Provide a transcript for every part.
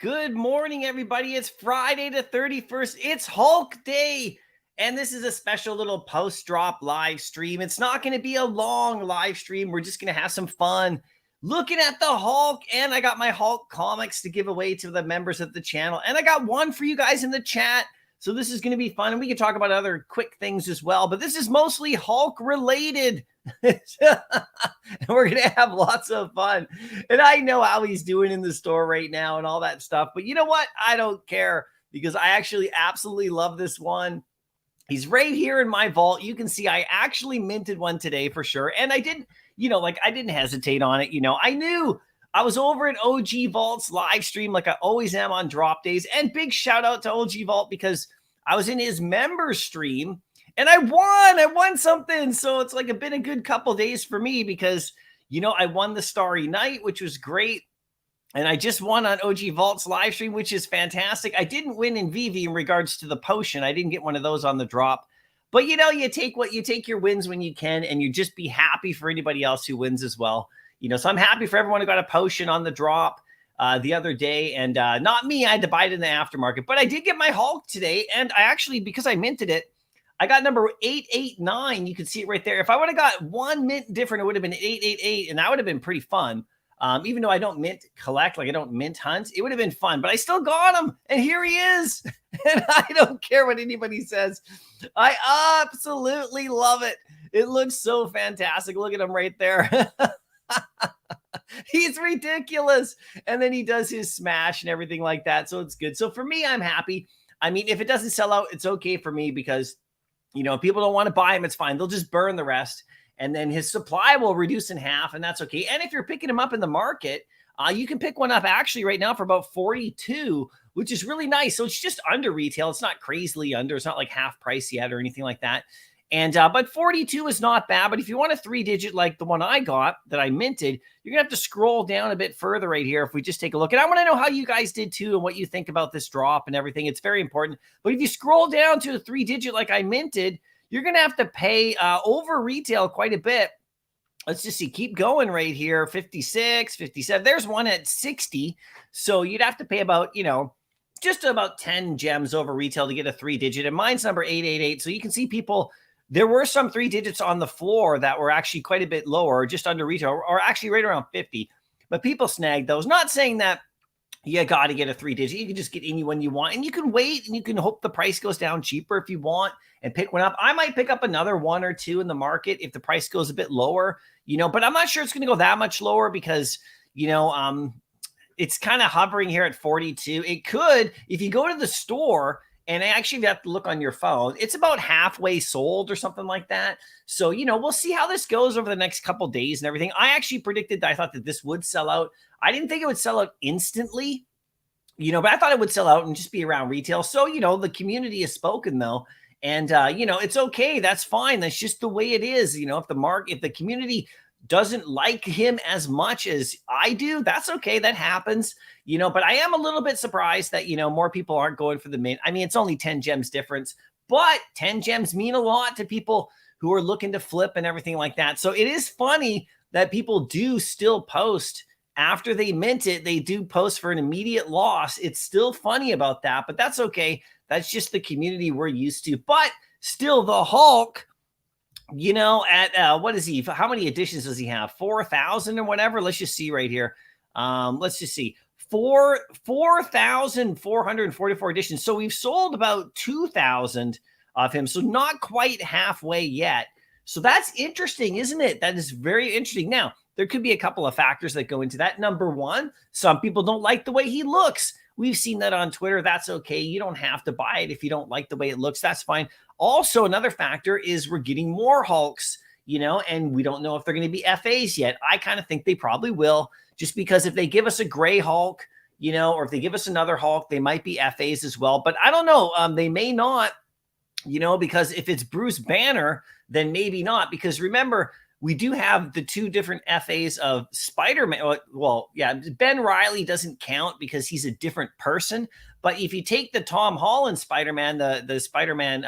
Good morning, everybody. It's Friday the 31st. It's Hulk Day. And this is a special little post-drop live stream. It's not going to be a long live stream. We're just going to have some fun looking at the Hulk. And I got my Hulk comics to give away to the members of the channel. And I got one for you guys in the chat. So this is going to be fun. And we can talk about other quick things as well. But this is mostly Hulk related. And we're going to have lots of fun. And I know how he's doing in the store right now and all that stuff. But you know what? I don't care because I actually absolutely love this one. He's right here in my vault. You can see I actually minted one today for sure. And I didn't, I didn't hesitate on it. I knew I was over at OG Vault's live stream like I always am on drop days. And big shout out to OG Vault because I was in his member stream. And I won something. So it's like been a good couple days for me because, I won the Starry Night, which was great. And I just won on OG Vault's live stream, which is fantastic. I didn't win in Veve in regards to the potion. I didn't get one of those on the drop. But, you take your wins when you can, and you just be happy for anybody else who wins as well. So I'm happy for everyone who got a potion on the drop the other day. And not me, I had to buy it in the aftermarket. But I did get my Hulk today. And I actually, because I minted it, I got number 889. You can see it right there. If I would have got one mint different, it would have been 888, and that would have been pretty fun. Even though I don't mint collect, like I don't mint hunt, it would have been fun. But I still got him, and here he is. And I don't care what anybody says. I absolutely love it. It looks so fantastic. Look at him right there. He's ridiculous. And then he does his smash and everything like that. So it's good. So for me, I'm happy. I mean, if it doesn't sell out, it's okay for me because if people don't want to buy him, it's fine. They'll just burn the rest. And then his supply will reduce in half, and that's okay. And if you're picking him up in the market, you can pick one up actually right now for about 42, which is really nice. So it's just under retail. It's not crazily under. It's not like half price yet or anything like that. And but 42 is not bad. But if you want a 3-digit like the one I got that I minted, you're going to have to scroll down a bit further right here if we just take a look. And I want to know how you guys did too and what you think about this drop and everything. It's very important. But if you scroll down to a 3-digit like I minted, you're going to have to pay over retail quite a bit. Let's just see. Keep going right here. 56, 57. There's one at 60. So you'd have to pay about, just about 10 gems over retail to get a 3-digit. And mine's number 888. So you can see people, there were some 3-digits on the floor that were actually quite a bit lower, just under retail, or actually right around 50. But people snagged those. Not saying that you got to get a 3-digit. You can just get anyone you want. And you can wait and you can hope the price goes down cheaper if you want and pick one up. I might pick up another one or two in the market if the price goes a bit lower, but I'm not sure it's going to go that much lower because, it's kind of hovering here at 42. It could, if you go to the store and actually you have to look on your phone, it's about halfway sold or something like that. So, we'll see how this goes over the next couple days and everything. I actually predicted that I thought that this would sell out. I didn't think it would sell out instantly, but I thought it would sell out and just be around retail. So, the community has spoken though. And, it's okay. That's fine. That's just the way it is. If the community doesn't like him as much as I do. That's okay. That happens, but I am a little bit surprised that, more people aren't going for the mint. I mean, it's only 10 gems difference, but 10 gems mean a lot to people who are looking to flip and everything like that. So it is funny that people do still post after they mint it. They do post for an immediate loss. It's still funny about that, but that's okay. That's just the community we're used to. But still, the Hulk, at what is he? How many editions does he have? 4,000 or whatever. Let's just see right here. Let's just see. 4,444 editions. So we've sold about 2,000 of him. So not quite halfway yet. So that's interesting, isn't it? That is very interesting. Now, there could be a couple of factors that go into that. Number one, some people don't like the way he looks. We've seen that on Twitter. That's okay. You don't have to buy it if you don't like the way it looks. That's fine. Also, another factor is we're getting more Hulks, and we don't know if they're going to be FAs yet. I kind of think they probably will, just because if they give us a gray Hulk, or if they give us another Hulk, they might be FAs as well. But I don't know. They may not, because if it's Bruce Banner, then maybe not. Because remember, we do have the two different FAs of Spider-Man. Well, yeah, Ben Reilly doesn't count because he's a different person. But if you take the Tom Holland Spider-Man, the Spider-Man,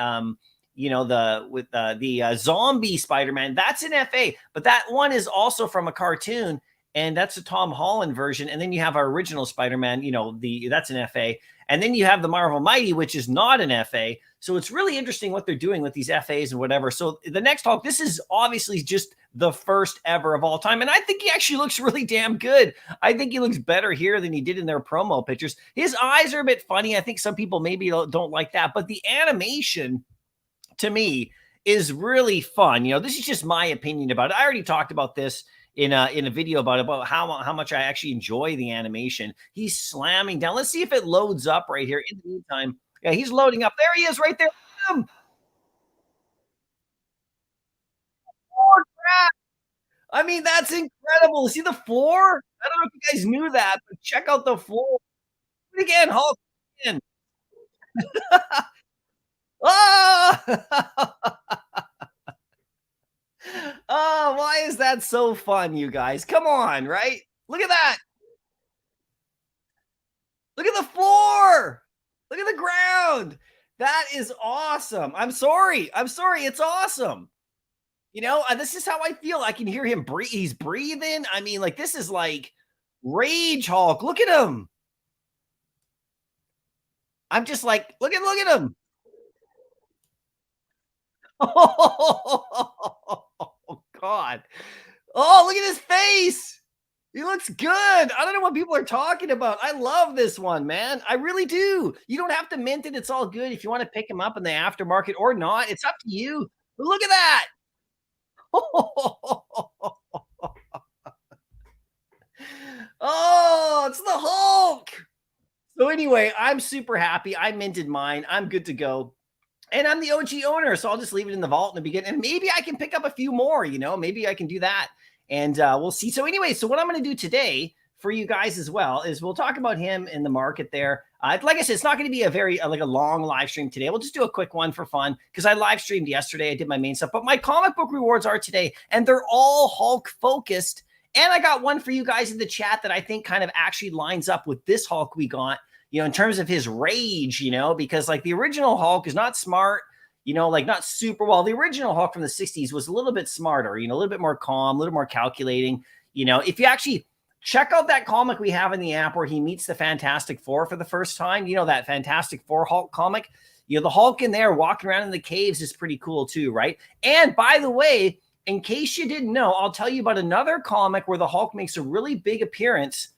the zombie Spider-Man, that's an FA. But that one is also from a cartoon, and that's a Tom Holland version. And then you have our original Spider-Man, that's an FA. And then you have the Marvel Mighty, which is not an FA. So it's really interesting what they're doing with these FAs and whatever. So the next Hulk, this is obviously just the first ever of all time. And I think he actually looks really damn good. I think he looks better here than he did in their promo pictures. His eyes are a bit funny. I think some people maybe don't like that. But the animation, to me, is really fun. This is just my opinion about it. I already talked about this in a video about how much I actually enjoy the animation. He's slamming down. Let's see if it loads up right here. In the meantime, yeah, he's loading up. There he is right there. I mean, that's incredible. See the floor? I don't know if you guys knew that, but check out the floor. Do it again, Hulk. Again. Ah! Oh, why is that so fun, you guys? Come on, right? Look at that. Look at the floor. Look at the ground. That is awesome. I'm sorry. It's awesome. This is how I feel. I can hear him breathe. He's breathing. I mean, like, this is like Rage Hulk. Look at him. I'm just like, look at him. Oh, God. Oh, look at his face. He looks good. I don't know what people are talking about. I love this one, man. I really do. You don't have to mint it. It's all good. If you want to pick him up in the aftermarket or not, it's up to you. But look at that. Oh, it's the Hulk. So anyway, I'm super happy. I minted mine. I'm good to go. And I'm the OG owner, so I'll just leave it in the vault in the beginning. And maybe I can pick up a few more, maybe I can do that. And we'll see. So anyway, so what I'm going to do today for you guys as well is we'll talk about him in the market there. Like I said, it's not going to be a very like a long live stream today. We'll just do a quick one for fun because I live streamed yesterday. I did my main stuff, but my comic book rewards are today, and they're all Hulk focused. And I got one for you guys in the chat that I think kind of actually lines up with this Hulk we got, in terms of his rage, because like the original Hulk is not smart, like not super well. The original Hulk from the 60s was a little bit smarter, a little bit more calm, a little more calculating. If you actually check out that comic we have in the app where he meets the Fantastic Four for the first time, that Fantastic Four Hulk comic, the Hulk in there walking around in the caves is pretty cool too, right? And by the way, in case you didn't know, I'll tell you about another comic where the Hulk makes a really big appearance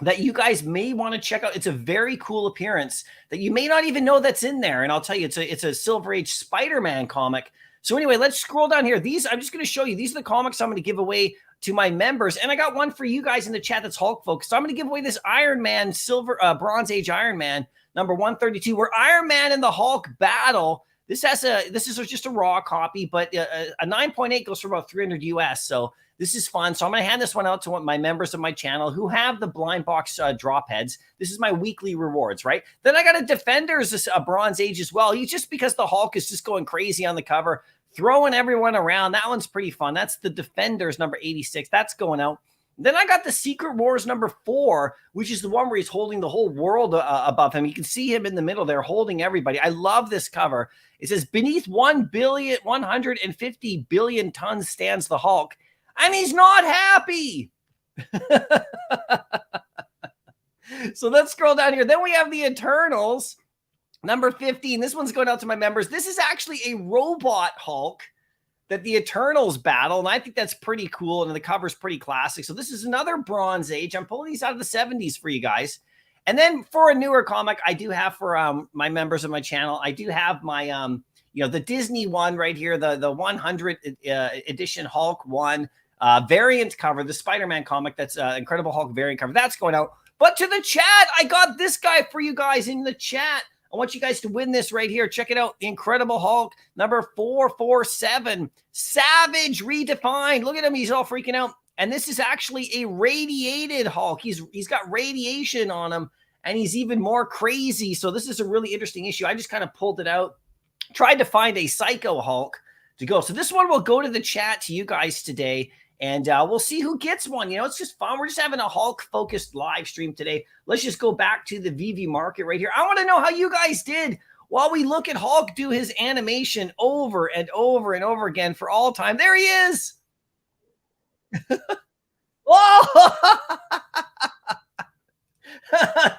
that you guys may want to check out. It's a very cool appearance that you may not even know that's in there. And I'll tell you, it's a Silver Age Spider-Man comic. So anyway, let's scroll down here. I'm just going to show you. These are the comics I'm going to give away to my members. And I got one for you guys in the chat that's Hulk focused. So I'm going to give away this Iron Man, Bronze Age Iron Man, number 132, where Iron Man and the Hulk battle. This is just a raw copy, but a 9.8 goes for about 300 US. So this is fun. So I'm going to hand this one out to my members of my channel who have the blind box drop heads. This is my weekly rewards, right? Then I got a Defenders, a Bronze Age as well. He's just because the Hulk is just going crazy on the cover. throwing everyone around. That one's pretty fun. That's the Defenders number 86. That's going out. Then I got the Secret Wars number 4, which is the one where he's holding the whole world above him. You can see him in the middle there holding everybody. I love this cover. It says, beneath 150 billion tons stands the Hulk, and he's not happy. So let's scroll down here. Then we have the Eternals, number 15. This one's going out to my members. This is actually a robot Hulk that the Eternals battle, and I think that's pretty cool, and the cover's pretty classic. So this is another Bronze Age. I'm pulling these out of the 70s for you guys. And then for a newer comic, I do have for my members of my channel, I do have my, the Disney one right here, the 100 edition Hulk one variant cover, the Spider-Man comic, that's Incredible Hulk variant cover. That's going out. But to the chat, I got this guy for you guys in the chat. I want you guys to win this right here. Check it out. The Incredible Hulk, number 447. Savage Redefined. Look at him. He's all freaking out. And this is actually a radiated Hulk. He's got radiation on him, and he's even more crazy. So this is a really interesting issue. I just kind of pulled it out, tried to find a Psycho Hulk to go. So this one will go to the chat to you guys today. And we'll see who gets one. You know, it's just fun. We're just having a Hulk-focused live stream today. Let's just go back to the Veve market right here. I want to know how you guys did while we look at Hulk do his animation over and over and over again for all time. There he is. Oh,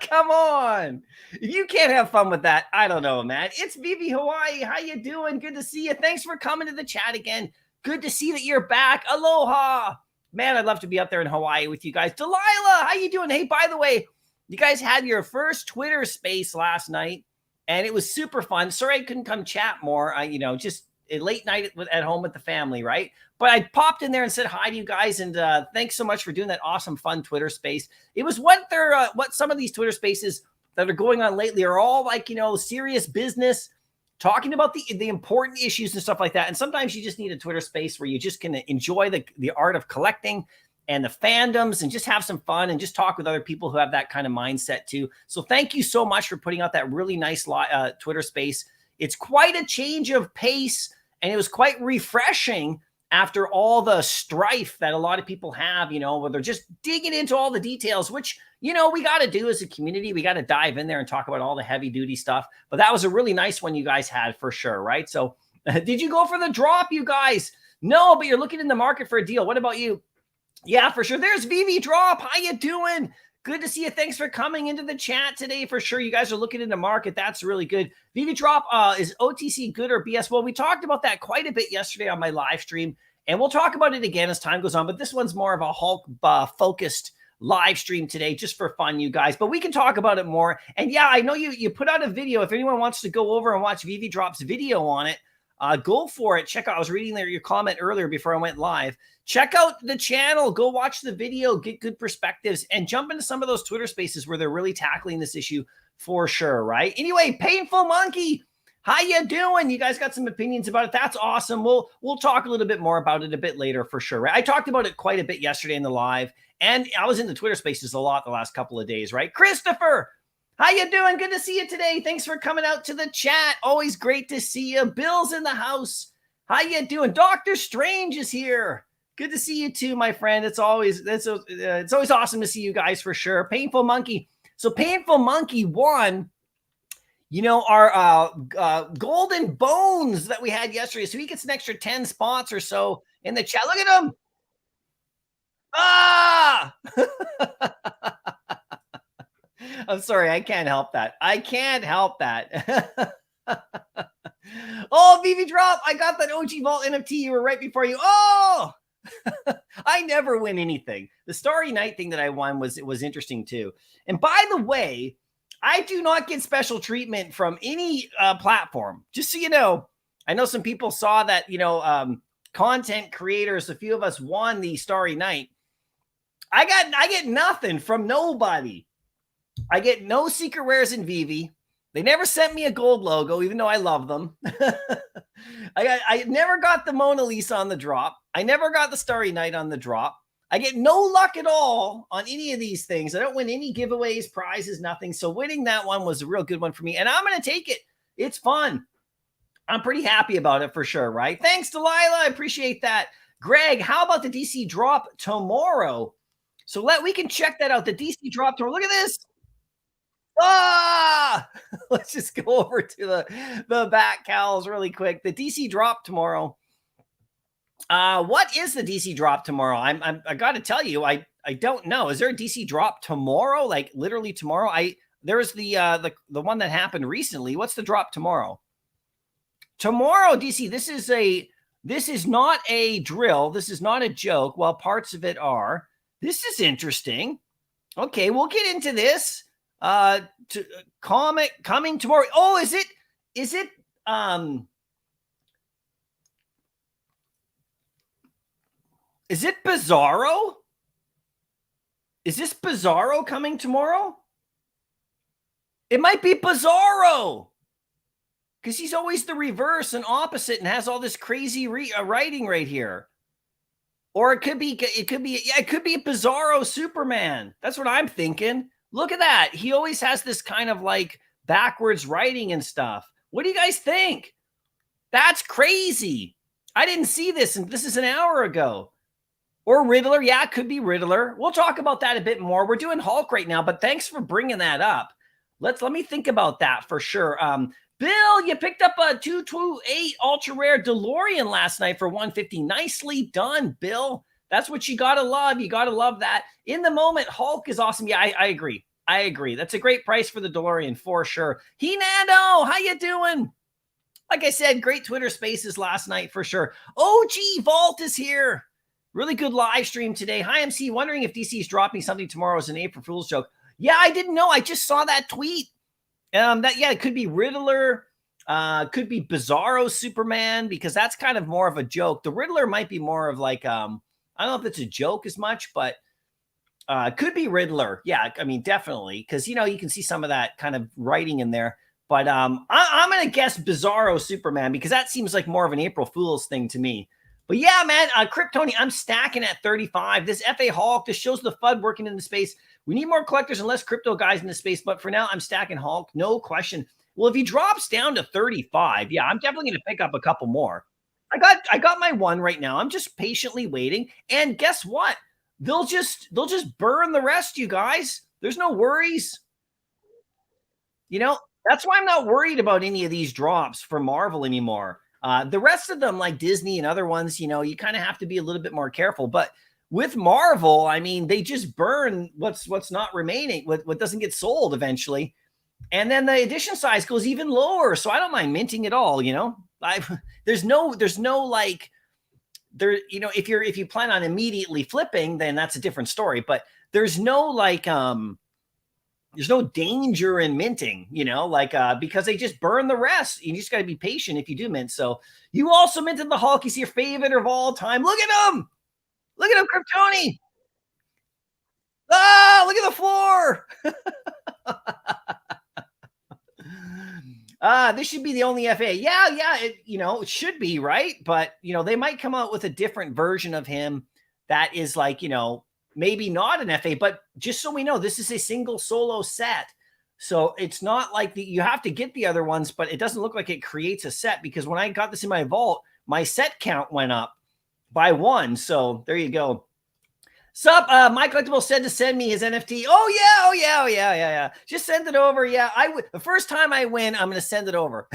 come on. If you can't have fun with that, I don't know, man. It's Veve Hawaii. How you doing? Good to see you. Thanks for coming to the chat again. Good to see that you're back. Aloha. Man, I'd love to be up there in Hawaii with you guys. Delilah, how you doing? Hey, by the way, you guys had your first Twitter space last night, and it was super fun. Sorry I couldn't come chat more. Just a late night at home with the family, right? But I popped in there and said hi to you guys, and thanks so much for doing that awesome, fun Twitter space. It was what some of these Twitter spaces that are going on lately are all like, serious business, talking about the important issues and stuff like that. And sometimes you just need a Twitter space where you just can enjoy the art of collecting and the fandoms and just have some fun and just talk with other people who have that kind of mindset too. So thank you so much for putting out that really nice Twitter space. It's quite a change of pace, and it was quite refreshing after all the strife that a lot of people have, where they're just digging into all the details, which, we got to do as a community. We got to dive in there and talk about all the heavy duty stuff. But that was a really nice one you guys had for sure, right? So did you go for the drop, you guys? No, but you're looking in the market for a deal. What about you? Yeah, for sure. There's Veve Drop. How you doing? Good to see you. Thanks for coming into the chat today. For sure, you guys are looking in the market. That's really good. Veve Drop, is OTC good or BS? Well, we talked about that quite a bit yesterday on my live stream, and we'll talk about it again as time goes on. But this one's more of a Hulk-focused live stream today, just for fun, you guys. But we can talk about it more. And yeah, I know you put out a video. If anyone wants to go over and watch Veve Drop's video on it, go for it. Check out. I was reading your comment earlier before I went live. Check out the channel. Go watch the video. Get good perspectives and jump into some of those Twitter spaces where they're really tackling this issue for sure, right? Anyway, Painful Monkey, how you doing? You guys got some opinions about it. That's awesome. We'll talk a little bit more about it a bit later for sure, right? I talked about it quite a bit yesterday in the live, and I was in the Twitter spaces a lot the last couple of days, right? Christopher, how you doing? Good to see you today. Thanks for coming out to the chat. Always great to see you. Bill's in the house. How you doing? Doctor Strange is here. Good to see you too, my friend. It's always awesome to see you guys for sure. Painful Monkey. So Painful Monkey won, our golden bones that we had yesterday. So he gets an extra 10 spots or so in the chat. Look at him. Ah! I'm sorry. I can't help that. I can't help that. Oh, Veve Drop. I got that OG Vault NFT. You were right before you. Oh, I never win anything. The Starry Night thing that I won was interesting too. And by the way, I do not get special treatment from any platform. Just so you know, I know some people saw that, content creators, a few of us won the Starry Night. I get nothing from nobody. I get no secret rares in Veve. They never sent me a gold logo, even though I love them. I never got the Mona Lisa on the drop. I never got the Starry Night on the drop. I get no luck at all on any of these things. I don't win any giveaways, prizes, nothing. So winning that one was a real good one for me. And I'm going to take it. It's fun. I'm pretty happy about it for sure, right? Thanks, Delilah. I appreciate that. Greg, how about the DC drop tomorrow? So we can check that out. The DC drop tomorrow. Look at this. Ah! Let's just go over to the back cows really quick. The DC drop tomorrow. What is the DC drop tomorrow? I got to tell you, I don't know. Is there a DC drop tomorrow? Like literally tomorrow? There's the one that happened recently. What's the drop tomorrow? Tomorrow, DC. This is not a drill. This is not a joke. Well, parts of it are. This is interesting. Okay, we'll get into this. To comic coming tomorrow. Oh, is it is it Bizarro? Is this Bizarro coming tomorrow? It might be Bizarro. Because he's always the reverse and opposite and has all this crazy writing right here. Or it could be a Bizarro Superman. That's what I'm thinking. Look at that. He always has this kind of like backwards writing and stuff. What do you guys think? That's crazy. I didn't see this, and this is an hour ago. Or Riddler. Yeah, it could be Riddler. We'll talk about that a bit more. We're doing Hulk right now, but thanks for bringing that up. Let me think about that for sure. Bill, you picked up a 228 ultra rare DeLorean last night for 150. Nicely done, Bill. That's what you gotta love. You gotta love that. In the moment, Hulk is awesome. Yeah, I agree. I agree. That's a great price for the DeLorean for sure. Hinando, how you doing? Like I said, great Twitter Spaces last night for sure. OG Vault is here. Really good live stream today. Hi, MC. Wondering if DC is dropping something tomorrow as an April Fool's joke. Yeah, I didn't know. I just saw that tweet. It could be Riddler. Could be Bizarro Superman because that's kind of more of a joke. The Riddler might be more of like I don't know if it's a joke as much, but could be Riddler. Yeah, I mean, definitely. Because, you can see some of that kind of writing in there. But I'm going to guess Bizarro Superman because that seems like more of an April Fool's thing to me. But yeah, man, Kryptoni, I'm stacking at 35. This FA Hulk, this shows the FUD working in the space. We need more collectors and less crypto guys in the space. But for now, I'm stacking Hulk. No question. Well, if he drops down to 35, yeah, I'm definitely going to pick up a couple more. I got my one right now. I'm just patiently waiting. And guess what? They'll just burn the rest, you guys. There's no worries. That's why I'm not worried about any of these drops for Marvel anymore. The rest of them, like Disney and other ones, you kind of have to be a little bit more careful. But with Marvel, I mean, they just burn what's not remaining, what doesn't get sold eventually. And then the edition size goes even lower. So I don't mind minting it all, there's no like there, if you plan on immediately flipping, then that's a different story. But there's no like there's no danger in minting, because they just burn the rest. You just got to be patient if you do mint. So you also minted the Hulk. He's your favorite of all time. Look at him. Look at him, Kryptoni. Ah, look at the floor. This should be the only FA. Yeah, it should be, right? But, they might come out with a different version of him that is like, maybe not an FA, but just so we know, this is a single solo set. So it's not like you have to get the other ones, but it doesn't look like it creates a set because when I got this in my vault, my set count went up by 1. So there you go. Sup, Mycollectables said to send me his NFT. Oh yeah. Just send it over. Yeah, the first time I win, I'm going to send it over.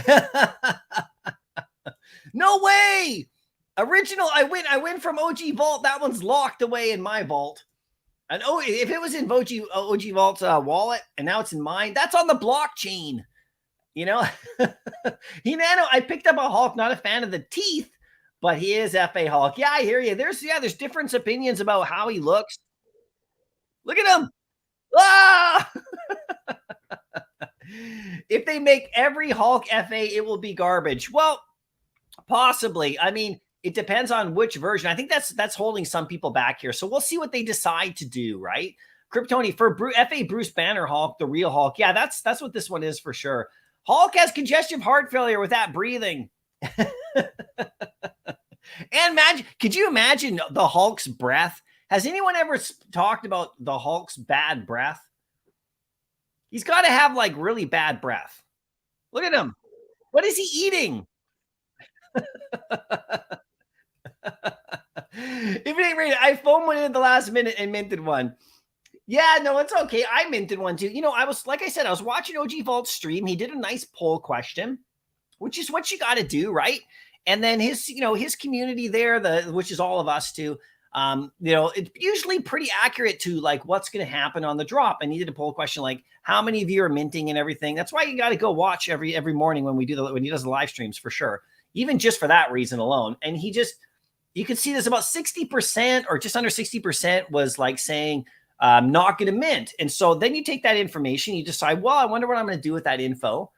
No way. Original, I win from OG Vault. That one's locked away in my vault. And if it was in OG Vault's wallet and now it's in mine, that's on the blockchain. Hinano, I picked up a Hulk, not a fan of the teeth, but he is FA Hulk. Yeah, I hear you. There's different opinions about how he looks. Look at him. Ah! If they make every Hulk FA, it will be garbage. Well, possibly. I mean, it depends on which version. I think that's holding some people back here. So we'll see what they decide to do, right? Kryptoni for FA Bruce Banner Hulk, the real Hulk. Yeah, that's what this one is for sure. Hulk has congestive heart failure with that breathing. And could you imagine the Hulk's breath? Has anyone ever talked about the Hulk's bad breath? He's got to have like really bad breath. Look at him. What is he eating? If it ain't raining, I phoned one in at the last minute and minted one. Yeah, no, it's okay. I minted one too. I was, like I said, I was watching OG Vault's stream. He did a nice poll question, which is what you got to do, right? And then his community there, which is all of us too. It's usually pretty accurate to like what's going to happen on the drop. And he did a poll question like, how many of you are minting and everything. That's why you got to go watch every morning when he does the live streams for sure, even just for that reason alone. And you can see there's about 60% or just under 60% was like saying not going to mint. And so then you take that information, you decide, well, I wonder what I'm going to do with that info.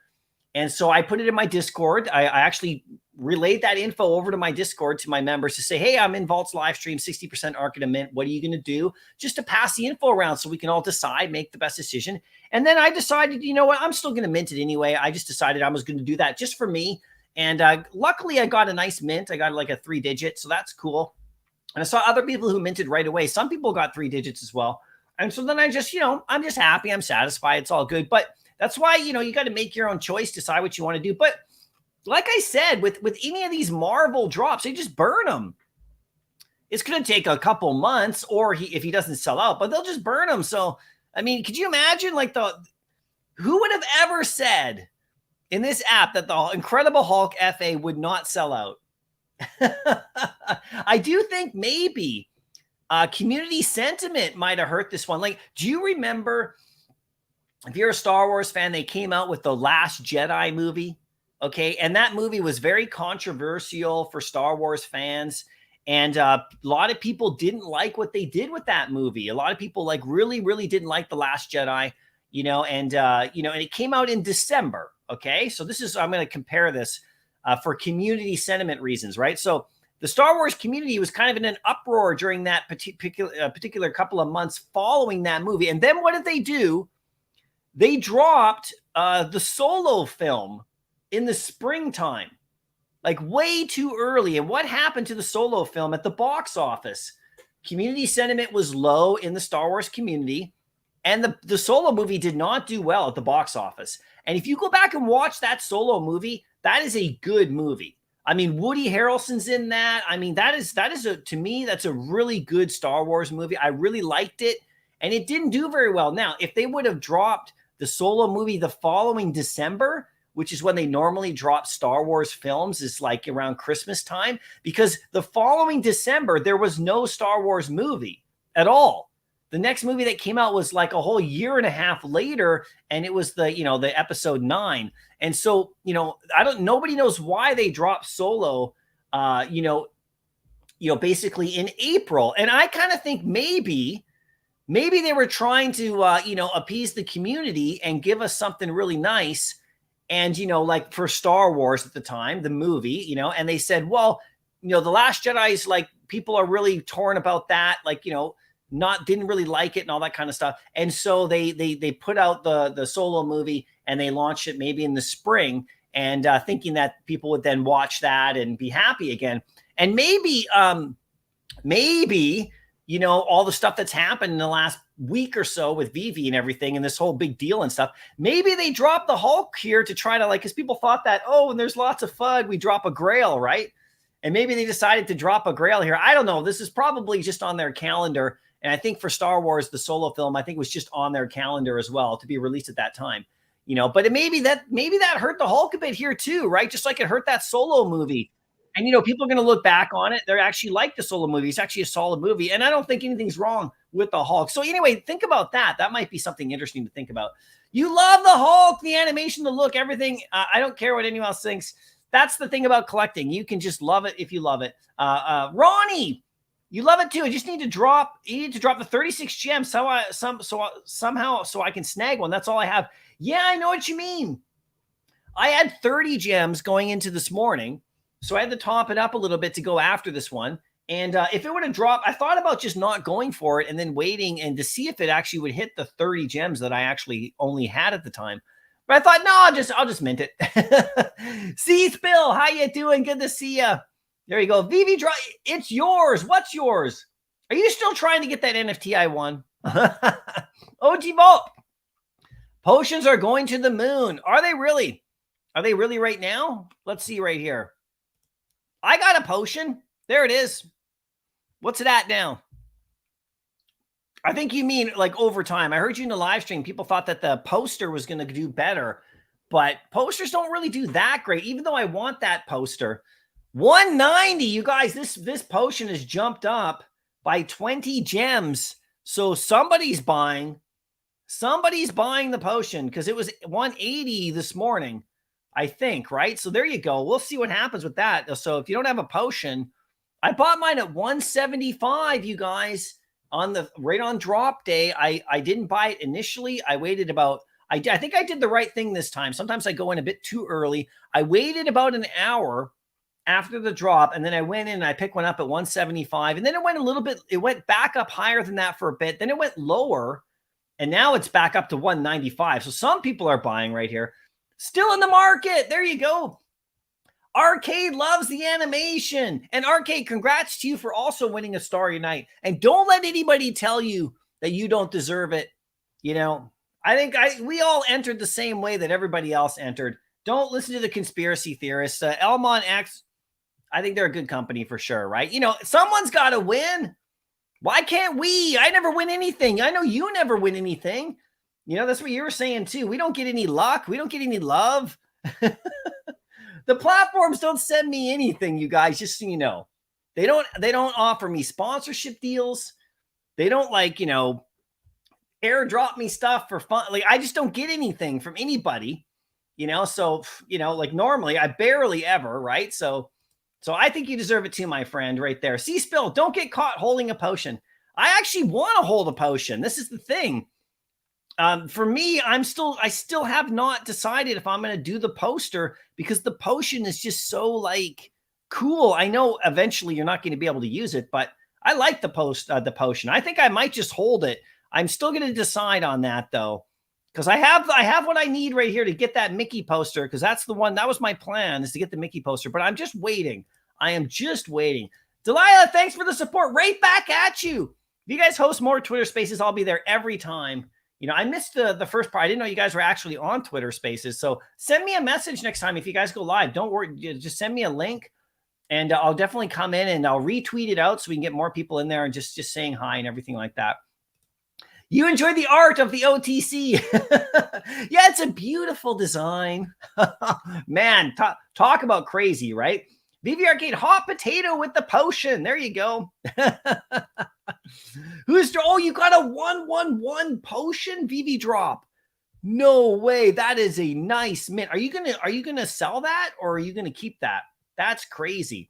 And so I put it in my Discord. I actually relayed that info over to my Discord to my members to say, hey, I'm in Vault's live stream, 60% aren't going to mint. What are you going to do? Just to pass the info around so we can all decide, make the best decision. And then I decided, you know what? I'm still going to mint it anyway. I just decided I was going to do that just for me. And luckily, I got a nice mint. I got like a 3-digit, so that's cool. And I saw other people who minted right away. Some people got 3 digits as well. And so then I just, I'm just happy. I'm satisfied. It's all good. But that's why, you got to make your own choice, decide what you want to do. But like I said, with any of these Marvel drops, they just burn them. It's going to take a couple months or if he doesn't sell out, but they'll just burn them. So, I mean, could you imagine who would have ever said in this app that the Incredible Hulk FA would not sell out? I do think maybe community sentiment might have hurt this one. Like, do you remember, if you're a Star Wars fan, they came out with the Last Jedi movie, okay? And that movie was very controversial for Star Wars fans. And a lot of people didn't like what they did with that movie. A lot of people really, really didn't like The Last Jedi, and it came out in December, okay? So I'm going to compare this for community sentiment reasons, right? So the Star Wars community was kind of in an uproar during that particular couple of months following that movie. And then what did they do? They dropped the Solo film in the springtime, like way too early. And what happened to the Solo film at the box office? Community sentiment was low in the Star Wars community, and the Solo movie did not do well at the box office. And if you go back and watch that Solo movie, that is a good movie. I mean, Woody Harrelson's in that. I mean, to me, that's a really good Star Wars movie. I really liked it, and it didn't do very well. Now, if they would have dropped the Solo movie the following December, which is when they normally drop Star Wars films, is like around Christmas time, because the following December, there was no Star Wars movie at all. The next movie that came out was like a whole year and a half later, and it was the episode 9. And so, nobody knows why they dropped Solo, basically in April. And I kind of think maybe they were trying to, appease the community and give us something really nice. And, like for Star Wars at the time, the movie, and they said, well, The Last Jedi is like, people are really torn about that. Like, didn't really like it and all that kind of stuff. And so they put out the Solo movie and they launched it maybe in the spring, and thinking that people would then watch that and be happy again. And maybe, all the stuff that's happened in the last week or so with Veve and everything and this whole big deal and stuff, maybe they dropped the Hulk here to try to because people thought that, oh, and there's lots of FUD, we drop a Grail, right? And maybe they decided to drop a Grail here. I don't know. This is probably just on their calendar. And I think for Star Wars, the Solo film, I think was just on their calendar as well to be released at that time, but maybe that hurt the Hulk a bit here too, right? Just like it hurt that Solo movie. And, people are going to look back on it. They're actually like the Solo movie. It's actually a solid movie. And I don't think anything's wrong with the Hulk. So anyway, think about that. That might be something interesting to think about. You love the Hulk, the animation, the look, everything. I don't care what anyone else thinks. That's the thing about collecting. You can just love it if you love it. Ronnie, you love it too. You need to drop the 36 gems somehow so I can snag one. That's all I have. Yeah, I know what you mean. I had 30 gems going into this morning, so I had to top it up a little bit to go after this one. And if it would have dropped, I thought about just not going for it and then waiting and to see if it actually would hit the 30 gems that I actually only had at the time. But I thought, no, I'll just mint it. See, Bill, how you doing? Good to see you. There you go. Veve, it's yours. What's yours? Are you still trying to get that NFT I won? OG Vault. Potions are going to the moon. Are they really? Are they really right now? Let's see right here. I got a potion. There it is. What's it at now? I think you mean like over time. I heard you in the live stream. People thought that the poster was going to do better, but posters don't really do that great, even though I want that poster. 190, you guys, this potion has jumped up by 20 gems. So somebody's buying the potion because it was 180 this morning, I think, right? So there you go. We'll see what happens with that. So if you don't have a potion, I bought mine at 175, you guys, right on drop day. I didn't buy it initially. I waited about, I think I did the right thing this time. Sometimes I go in a bit too early. I waited about an hour after the drop, and then I went in and I picked one up at 175, and then it went a little bit, it went back up higher than that for a bit. Then it went lower, and now it's back up to 195. So some people are buying right here. Still in the market. There you go. Arcade loves the animation. And Arcade, congrats to you for also winning a Starry Night. And don't let anybody tell you that you don't deserve it. You know, I think we all entered the same way that everybody else entered. Don't listen to the conspiracy theorists. Elmon X, I think they're a good company for sure, right? You know, someone's got to win. Why can't we? I never win anything. I know you never win anything. You know, that's what you were saying too. We don't get any luck. We don't get any love. The platforms don't send me anything, you guys, just so you know. They don't offer me sponsorship deals. They don't, like, you know, airdrop me stuff for fun. Like, I just don't get anything from anybody, you know? So, you know, like normally I barely ever, right? So I think you deserve it too, my friend, right there. C-Spill, don't get caught holding a potion. I actually want to hold a potion. This is the thing. For me, I still have not decided if I'm going to do the poster because the potion is just so like cool. I know eventually you're not going to be able to use it, but I like the potion. I think I might just hold it. I'm still going to decide on that though, because I have what I need right here to get that Mickey poster. Because that's the one that was my plan, is to get the Mickey poster. But I'm just waiting. I am just waiting. Delilah, thanks for the support. Right back at you. If you guys host more Twitter Spaces, I'll be there every time. You know, I missed the first part. I didn't know you guys were actually on Twitter Spaces. So send me a message next time if you guys go live. Don't worry. Just send me a link, and I'll definitely come in and I'll retweet it out so we can get more people in there and just saying hi and everything like that. You enjoy the art of the OTC. Yeah, it's a beautiful design. Man, talk about crazy, right? Veve Arcade, hot potato with the potion. There you go. Oh, you got a 111 potion Veve drop. No way. That is a nice mint. Are you gonna sell that, or are you gonna keep that? That's crazy.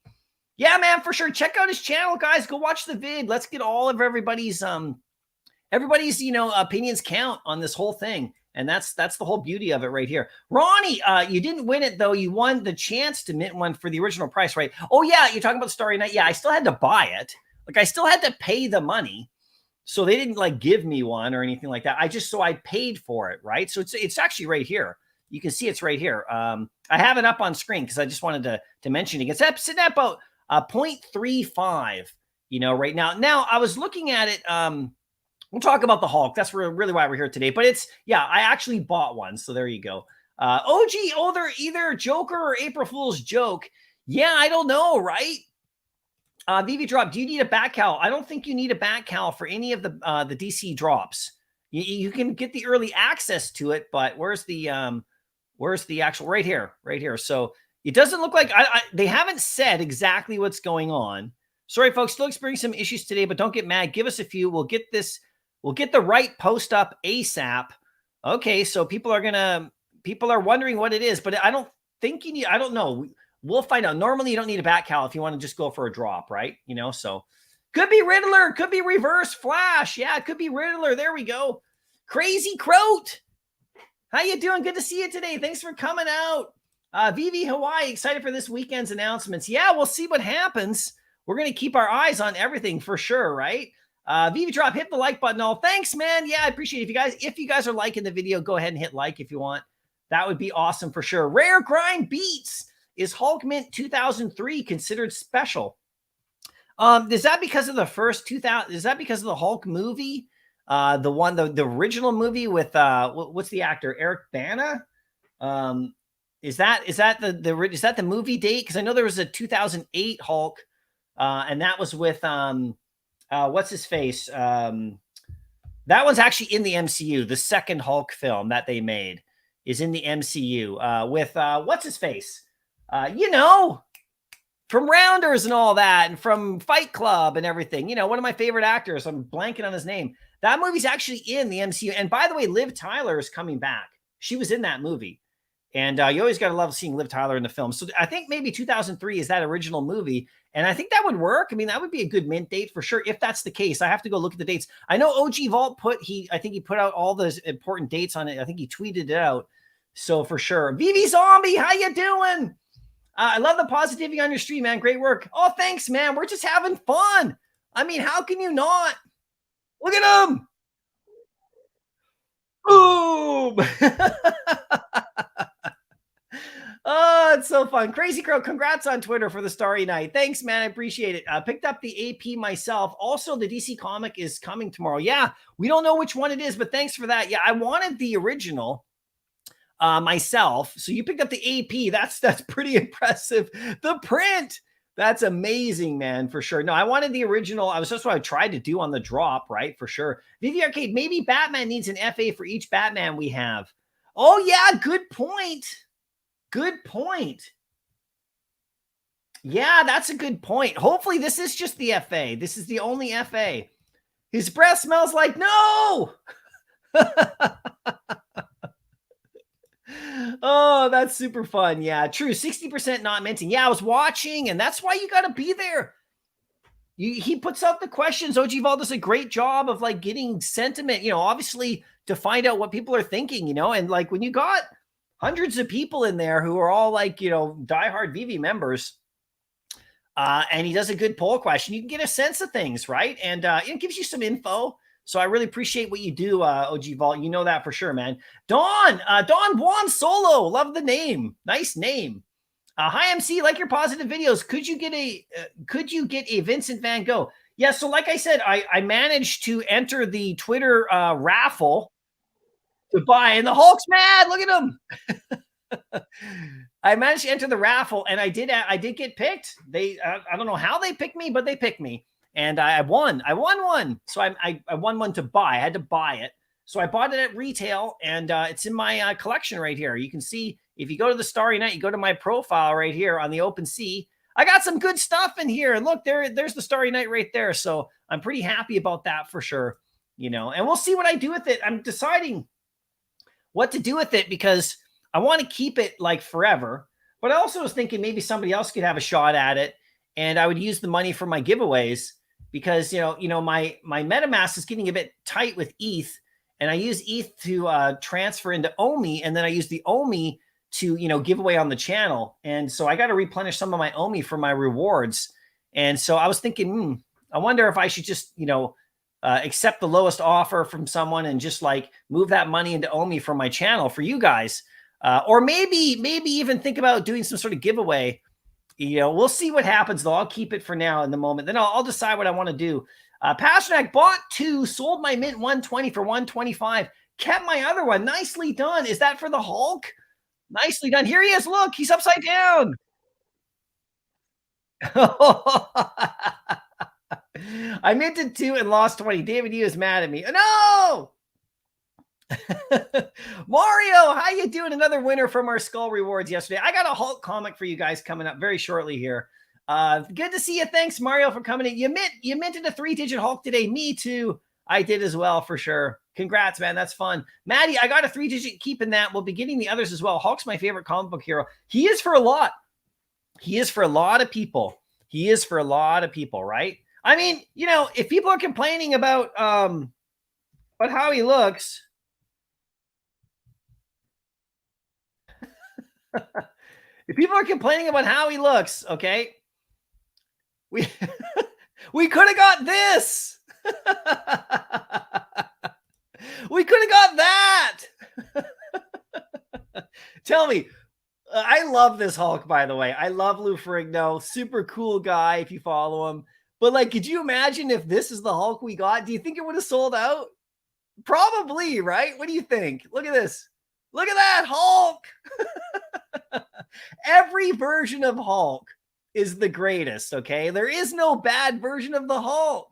Yeah, man, for sure. Check out his channel, guys. Go watch the vid. Let's get all of everybody's you know, opinions count on this whole thing. And that's the whole beauty of it right here. Ronnie, you didn't win it, though. You won the chance to mint one for the original price, right? Oh, yeah, you're talking about Starry Night. Yeah, I still had to buy it. Like, I still had to pay the money. So they didn't, like, give me one or anything like that. I paid for it, right? So it's actually right here. You can see it's right here. I have it up on screen because I just wanted to mention it. It's sitting at about 0.35, you know, right now. Now, I was looking at it. We'll talk about the Hulk. That's really why we're here today. But I actually bought one. So there you go. They're either Joker or April Fool's joke. Yeah, I don't know, right? Veve drop, do you need a back cal? I don't think you need a back cal for any of the DC drops. You can get the early access to it, but where's the actual right here? So it doesn't look like they haven't said exactly what's going on. Sorry, folks, still experiencing some issues today, but don't get mad. Give us a few. We'll get the right post up ASAP. Okay, so people are wondering what it is, but I don't think you need. I don't know. We'll find out. Normally, you don't need a back cal if you want to just go for a drop, right? You know, so could be Riddler, could be Reverse Flash. Yeah, it could be Riddler. There we go. Crazy Croat. How you doing? Good to see you today. Thanks for coming out. Veve Hawaii, excited for this weekend's announcements. Yeah, we'll see what happens. We're going to keep our eyes on everything for sure, right? Veve drop, hit the like button. Oh, thanks, man. Yeah, I appreciate it. If you guys are liking the video, go ahead and hit like if you want. That would be awesome for sure. Rare Grind Beats. Is Hulk Mint 2003 considered special? Is that because of the first 2000? Is that because of the Hulk movie? The original movie with what's the actor, Eric Bana? is that the movie date? Because I know there was a 2008 Hulk, and that was with what's his face? That one's actually in the MCU. The second Hulk film that they made is in the MCU with what's his face? You know, from Rounders and all that, and from Fight Club and everything. You know, one of my favorite actors. I'm blanking on his name. That movie's actually in the MCU. And by the way, Liv Tyler is coming back. She was in that movie. And you always got to love seeing Liv Tyler in the film. So I think maybe 2003 is that original movie. And I think that would work. I mean, that would be a good mint date for sure. If that's the case, I have to go look at the dates. I know OG Vault I think he put out all those important dates on it. I think he tweeted it out. So for sure. Veve Zombie, how you doing? I love the positivity on your stream, man. Great work. Oh, thanks, man. We're just having fun. I mean, how can you not? Look at him. Boom. Oh, it's so fun. Crazy Crow, congrats on Twitter for the Starry Night. Thanks, man. I appreciate it. Picked up the AP myself. Also, the DC comic is coming tomorrow. Yeah, we don't know which one it is, but thanks for that. Yeah, I wanted the original myself. So you picked up the AP. That's pretty impressive. The print. That's amazing, man, for sure. No, I wanted the original. That's what I tried to do on the drop, right? For sure. Veve Arcade, maybe Batman needs an FA for each Batman we have. Oh, yeah, good point. Good point. Yeah, that's a good point. Hopefully this is just the FA. This is the only FA. His breath smells like no. Oh, that's super fun. Yeah, true. 60% not minting. Yeah, I was watching, and that's why you got to be there. He puts out the questions. OG Vault does a great job of like getting sentiment, you know, obviously to find out what people are thinking, you know, and like when you got hundreds of people in there who are all like, you know, diehard Veve members, and he does a good poll question, you can get a sense of things, right? And it gives you some info. So I really appreciate what you do, OG Vault. You know that for sure, man. Don Juan Solo. Love the name. Nice name. Hi, MC. Like your positive videos. Could you get a Vincent Van Gogh? Yeah. So like I said, I managed to enter the Twitter raffle to buy, and the Hulk's mad. Look at him. I managed to enter the raffle, and I did get picked. I don't know how they picked me, but they picked me. And I won one. So I won one to buy. I had to buy it. So I bought it at retail, and it's in my collection right here. You can see if you go to the Starry Night, you go to my profile right here on the OpenSea. I got some good stuff in here. And look, there's the Starry Night right there. So I'm pretty happy about that for sure. You know, and we'll see what I do with it. I'm deciding what to do with it because I want to keep it like forever. But I also was thinking maybe somebody else could have a shot at it, and I would use the money for my giveaways. Because, you know, my MetaMask is getting a bit tight with ETH, and I use ETH to transfer into OMI, and then I use the OMI to, you know, give away on the channel. And so I got to replenish some of my OMI for my rewards. And so I was thinking, I wonder if I should just, you know, accept the lowest offer from someone and just like move that money into OMI for my channel for you guys. Or maybe even think about doing some sort of giveaway. You know, we'll see what happens, though. I'll keep it for now in the moment. Then I'll decide what I want to do. Pasternak bought 2, sold my mint 120 for 125, kept my other one. Nicely done. Is that for the Hulk? Nicely done. Here he is. Look, he's upside down. I minted 2 and lost 20. David, he was mad at me. No! Mario, how you doing? Another winner from our Skull Rewards yesterday. I got a Hulk comic for you guys coming up very shortly here. Good to see you. Thanks, Mario, for coming in. You minted a 3-digit Hulk today. Me too. I did as well, for sure. Congrats, man. That's fun. Maddie, I got a 3-digit keeping that. We'll be getting the others as well. Hulk's my favorite comic book hero. He is for a lot. He is for a lot of people. He is for a lot of people, right? I mean, you know, if people are complaining about how he looks, if people are complaining about how he looks, okay, we we could have got this. We could have got that. Tell me, I love this Hulk, by the way. I love Lou Ferrigno. Super cool guy if you follow him. But like, could you imagine if this is the Hulk we got? Do you think it would have sold out? Probably, right? What do you think? Look at this. Look at that Hulk. every version of Hulk is the greatest, okay? There is no bad version of the Hulk.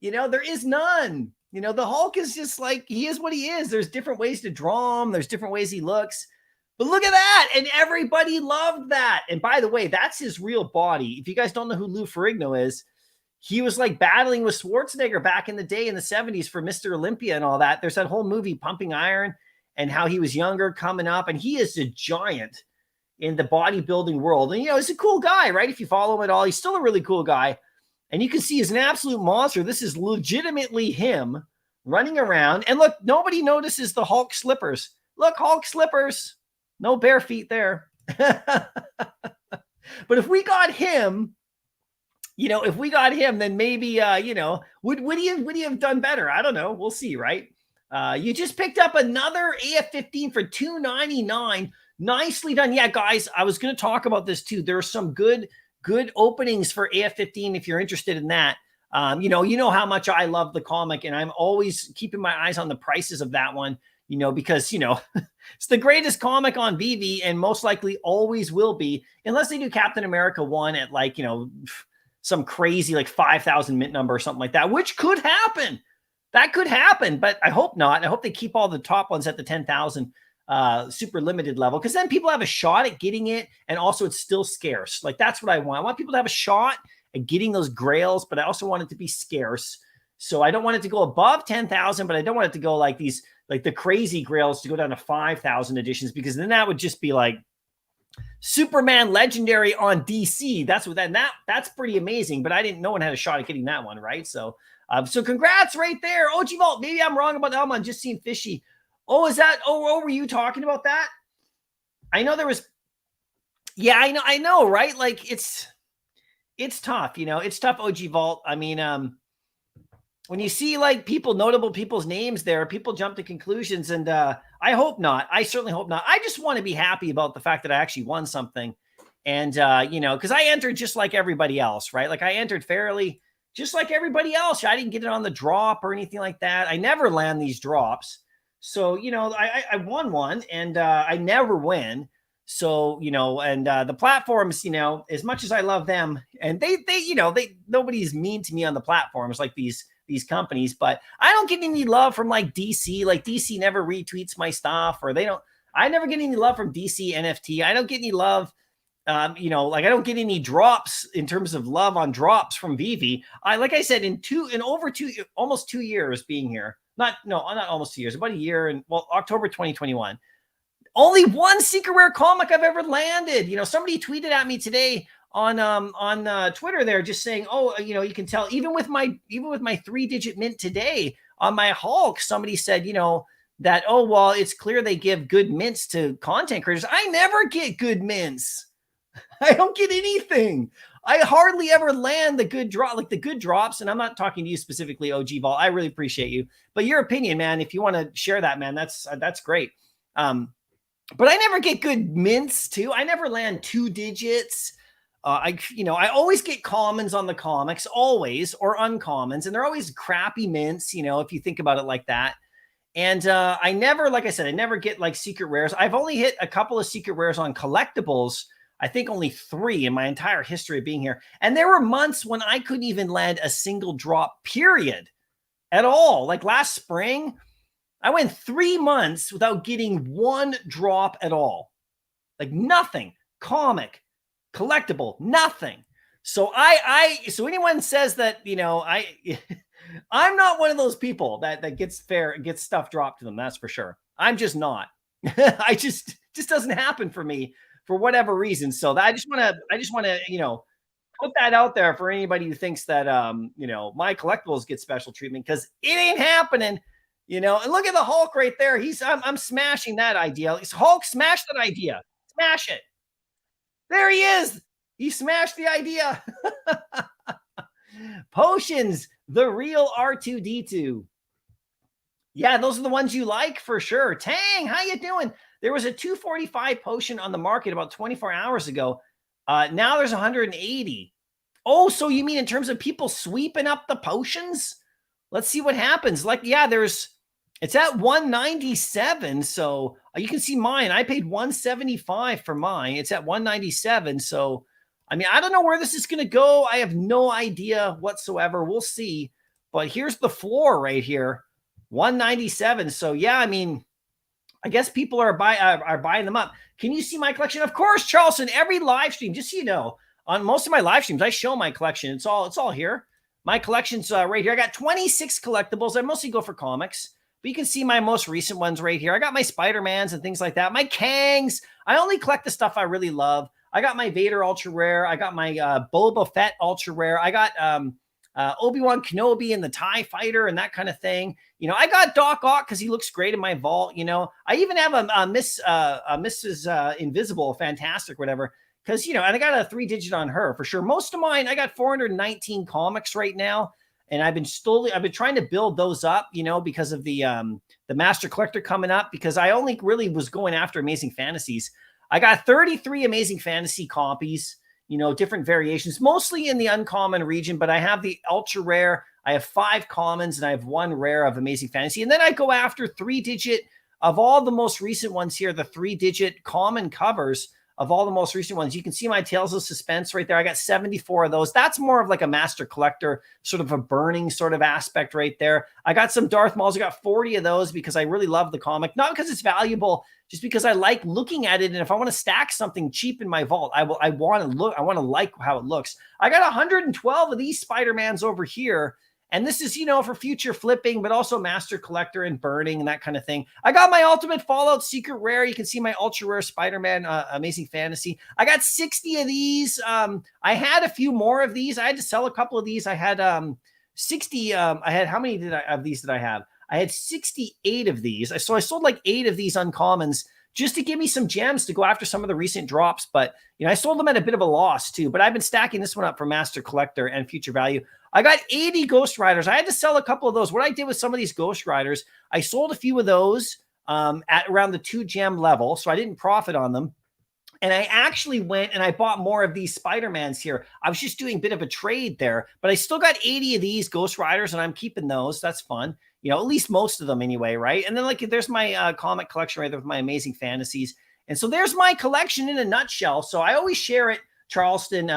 There is none. The Hulk is just like, he is what he is. There's different ways to draw him. There's different ways he looks. But look at that. And everybody loved that. And by the way, that's his real body. If you guys don't know who Lou Ferrigno is, he was like battling with Schwarzenegger back in the day in the 70s for Mr. Olympia and all that. There's that whole movie, Pumping Iron, and how he was younger coming up. And he is a giant in the bodybuilding world. And, he's a cool guy, right? If you follow him at all, he's still a really cool guy. And you can see he's an absolute monster. This is legitimately him running around. And look, nobody notices the Hulk slippers. Look, Hulk slippers. No bare feet there. But if we got him, then maybe, would he have done better? I don't know. We'll see, right? You just picked up another AF-15 for $299. Nicely done. Yeah, guys, I was going to talk about this too. There are some good openings for AF-15 if you're interested in that. You know how much I love the comic, and I'm always keeping my eyes on the prices of that one, because, it's the greatest comic on Veve and most likely always will be, unless they do Captain America 1 at like, some crazy like 5,000 mint number or something like that, which could happen. That could happen, but I hope not. I hope they keep all the top ones at the 10,000 super limited level, because then people have a shot at getting it, and also it's still scarce. Like, that's what I want. I want people to have a shot at getting those grails, but I also want it to be scarce. So I don't want it to go above 10,000, but I don't want it to go like these, like the crazy grails to go down to 5,000 editions, because then that would just be like Superman Legendary on DC. That's pretty amazing, but no one had a shot at getting that one, right? So congrats right there. OG Vault. Maybe I'm wrong about Elma. I'm just seeing fishy. Oh, were you talking about that? I know there was, yeah, I know, right? Like it's tough, it's tough, OG Vault. I mean, when you see like notable people's names there, people jump to conclusions, and I hope not. I certainly hope not. I just want to be happy about the fact that I actually won something. And, because I entered just like everybody else, right? Like I entered fairly just like everybody else. I didn't get it on the drop or anything like that. I never land these drops. So, I won one, and I never win. So, and the platforms, as much as I love them, and they nobody's mean to me on the platforms like these companies, but I don't get any love from like DC. Like DC never retweets my stuff, or I never get any love from DC NFT. I don't get any love. Like I don't get any drops in terms of love on drops from Veve. Like I said, in almost 2 years being here, not almost 2 years, about a year, and October 2021. Only one secret rare comic I've ever landed. Somebody tweeted at me today on Twitter there, just saying, oh, you can tell even with my 3-digit mint today on my Hulk, somebody said, that, oh, well, it's clear they give good mints to content creators. I never get good mints. I don't get anything. I hardly ever land the good drops. And I'm not talking to you specifically, OG Vol. I really appreciate you, but your opinion, man, if you want to share that, man, that's great. But I never get good mints too. I never land 2 digits. I always get commons on the comics, always, or uncommons, and they're always crappy mints, if you think about it like that. And I never, like I said, I never get like secret rares. I've only hit a couple of secret rares on collectibles. I think only 3 in my entire history of being here. And there were months when I couldn't even land a single drop, period, at all. Like last spring, I went 3 months without getting 1 drop at all. Like nothing. Comic, collectible, nothing. So so anyone says that, I'm not one of those people that gets stuff dropped to them. That's for sure. I'm just not. I just doesn't happen for me for whatever reason. So I just want to, put that out there for anybody who thinks that, my collectibles get special treatment, because it ain't happening, and look at the Hulk right there. I'm smashing that idea. Hulk, smash that idea. Smash it. There he is. He smashed the idea. Potions, the real R2-D2. Yeah, those are the ones you like for sure. Tang, how you doing? There was a 245 potion on the market about 24 hours ago. Now there's 180. Oh, so you mean in terms of people sweeping up the potions? Let's see what happens. Like, yeah, there's It's at 197. So you can see mine. I paid 175 for mine. It's at 197. So, I mean, I don't know where this is going to go. I have no idea whatsoever. We'll see. But here's the floor right here, 197. So, yeah, I mean, I guess people are buying them up. Can you see my collection? Of course, Charleston. Every live stream, just so you know, on most of my live streams, I show my collection. It's all here. My collection's right here. I got 26 collectibles. I mostly go for comics, but you can see my most recent ones right here. I got my Spider-Mans and things like that. My Kangs. I only collect the stuff I really love. I got my Vader Ultra Rare. I got my Boba Fett Ultra Rare. I got Obi-Wan Kenobi and the TIE Fighter and that kind of thing. You know, I got Doc Ock because he looks great in my vault. You know, I even have a Mrs. Invisible, fantastic, whatever. Because, you know, and I got a 3-digit on her for sure. Most of mine, I got 419 comics right now. And I've been trying to build those up, you know, because of the Master Collector coming up, because I only really was going after Amazing Fantasies. I got 33 Amazing Fantasy copies, you know, different variations, mostly in the uncommon region, but I have the ultra rare. I have 5 commons and I have 1 rare of Amazing Fantasy. And then I go after 3-digit of all the most recent ones here, the 3-digit common covers of all the most recent ones. You can see my Tales of Suspense right there. I got 74 of those. That's more of like a Master Collector, sort of a burning sort of aspect right there. I got some Darth Mauls. I got 40 of those because I really love the comic, not because it's valuable, just because I like looking at it. And if I want to stack something cheap in my vault, I want to like how it looks. I got 112 of these Spider-Mans over here. And this is, you know, for future flipping, but also Master Collector and burning and that kind of thing. I got my Ultimate Fallout Secret Rare. You can see my Ultra Rare Spider-Man Amazing Fantasy. I got 60 of these. I had a few more of these. I had to sell a couple of these. I had 60. I had, how many of these did I have? I had 68 of these. So I sold like 8 of these uncommons just to give me some gems to go after some of the recent drops. But, you know, I sold them at a bit of a loss too. But I've been stacking this one up for Master Collector and future value. I got 80 Ghost Riders. I had to sell a couple of those. What I did with some of these Ghost Riders, I sold a few of those at around the 2 gem level. So I didn't profit on them. And I actually went and I bought more of these Spider-Mans here. I was just doing a bit of a trade there, but I still got 80 of these Ghost Riders and I'm keeping those. That's fun. You know, at least most of them anyway, right? And then like there's my comic collection right there with my Amazing Fantasies. And so there's my collection in a nutshell. So I always share it, Charleston,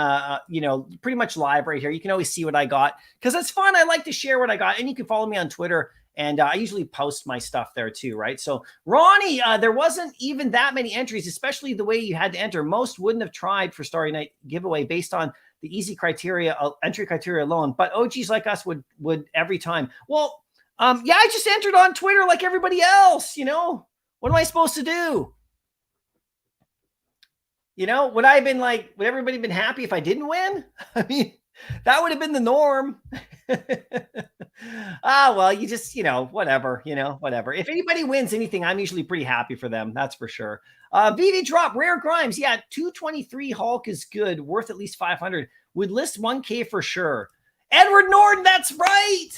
you know, pretty much live right here. You can always see what I got because it's fun. I like to share what I got. And you can follow me on Twitter. And I usually post my stuff there too, right? So Ronnie, there wasn't even that many entries, especially the way you had to enter. Most wouldn't have tried for Starry Night giveaway based on the easy criteria, entry criteria alone. But OGs like us would every time. Well, yeah, I just entered on Twitter like everybody else, you know? What am I supposed to do? You know, would everybody been happy if I didn't win? I mean, that would have been the norm. Well, you just, you know, whatever. If anybody wins anything, I'm usually pretty happy for them. That's for sure. Veve drop, Rare Grimes. Yeah, 223 Hulk is good. Worth at least 500. Would list 1K for sure. Edward Norton, that's right.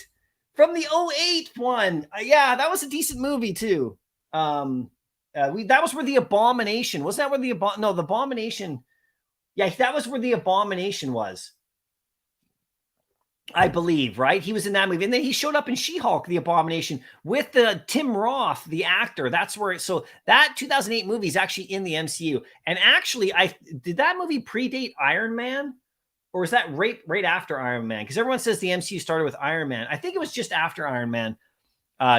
From the 08 one. Yeah, that was a decent movie too. That was where the Abomination, wasn't that where the Abomination? Yeah, that was where the Abomination was, I believe, right? He was in that movie, and then he showed up in She-Hulk, the Abomination, with the Tim Roth, the actor. That's where. So that 2008 movie is actually in the MCU. And actually, did that movie predate Iron Man, or was that right after Iron Man? Because everyone says the MCU started with Iron Man. I think it was just after Iron Man.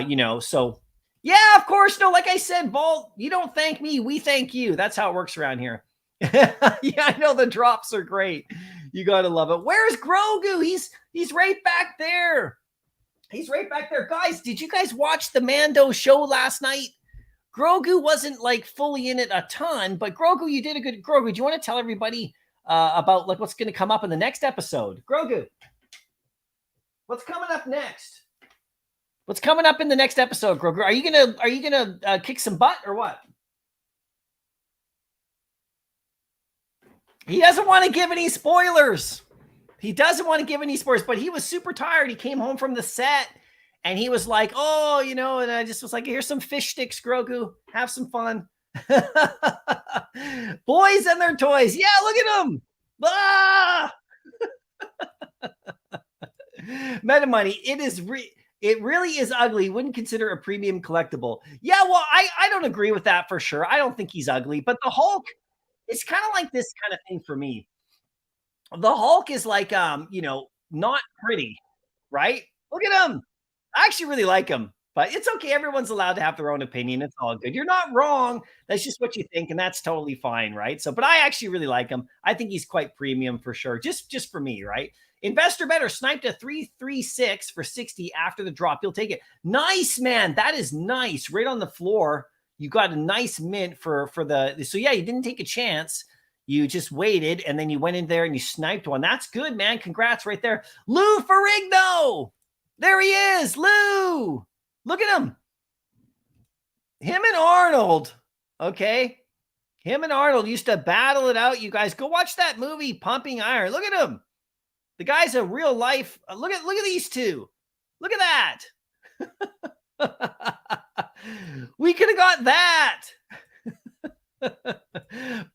You know, so. Yeah, of course. No, like I said, Vault, you don't thank me. We thank you. That's how it works around here. Yeah, I know the drops are great. You got to love it. Where's Grogu? He's right back there. He's right back there. Guys, did you guys watch the Mando show last night? Grogu wasn't like fully in it a ton, but Grogu, you did a good. Grogu, do you want to tell everybody about like what's going to come up in the next episode? Grogu, what's coming up next? What's coming up in the next episode, Grogu? Are you gonna kick some butt or what? He doesn't want to give any spoilers. He doesn't want to give any spoilers, but he was super tired. He came home from the set and he was like, "Oh, you know," and I just was like, "Here's some fish sticks, Grogu. Have some fun." Boys and their toys. Yeah, look at them. Ah! Meta Money. It is It really is ugly. Wouldn't consider a premium collectible. Yeah, well, I don't agree with that for sure. I don't think he's ugly, but the Hulk, it's kind of like this kind of thing for me. The Hulk is like, not pretty, right? Look at him. I actually really like him, but it's okay. Everyone's allowed to have their own opinion. It's all good. You're not wrong. That's just what you think, and that's totally fine, right? So, but I actually really like him. I think he's quite premium for sure. Just for me, right? Investor better sniped a 336 for 60 after the drop. You'll take it. Nice, man. That is nice. Right on the floor. You got a nice mint for the. So yeah, you didn't take a chance. You just waited and then you went in there and you sniped one. That's good, man. Congrats right there. Lou Ferrigno. There he is. Lou. Look at him. Him and Arnold. Okay. Him and Arnold used to battle it out. You guys go watch that movie, Pumping Iron. Look at him. The guy's a real life. Look at these two. Look at that. We could have got that.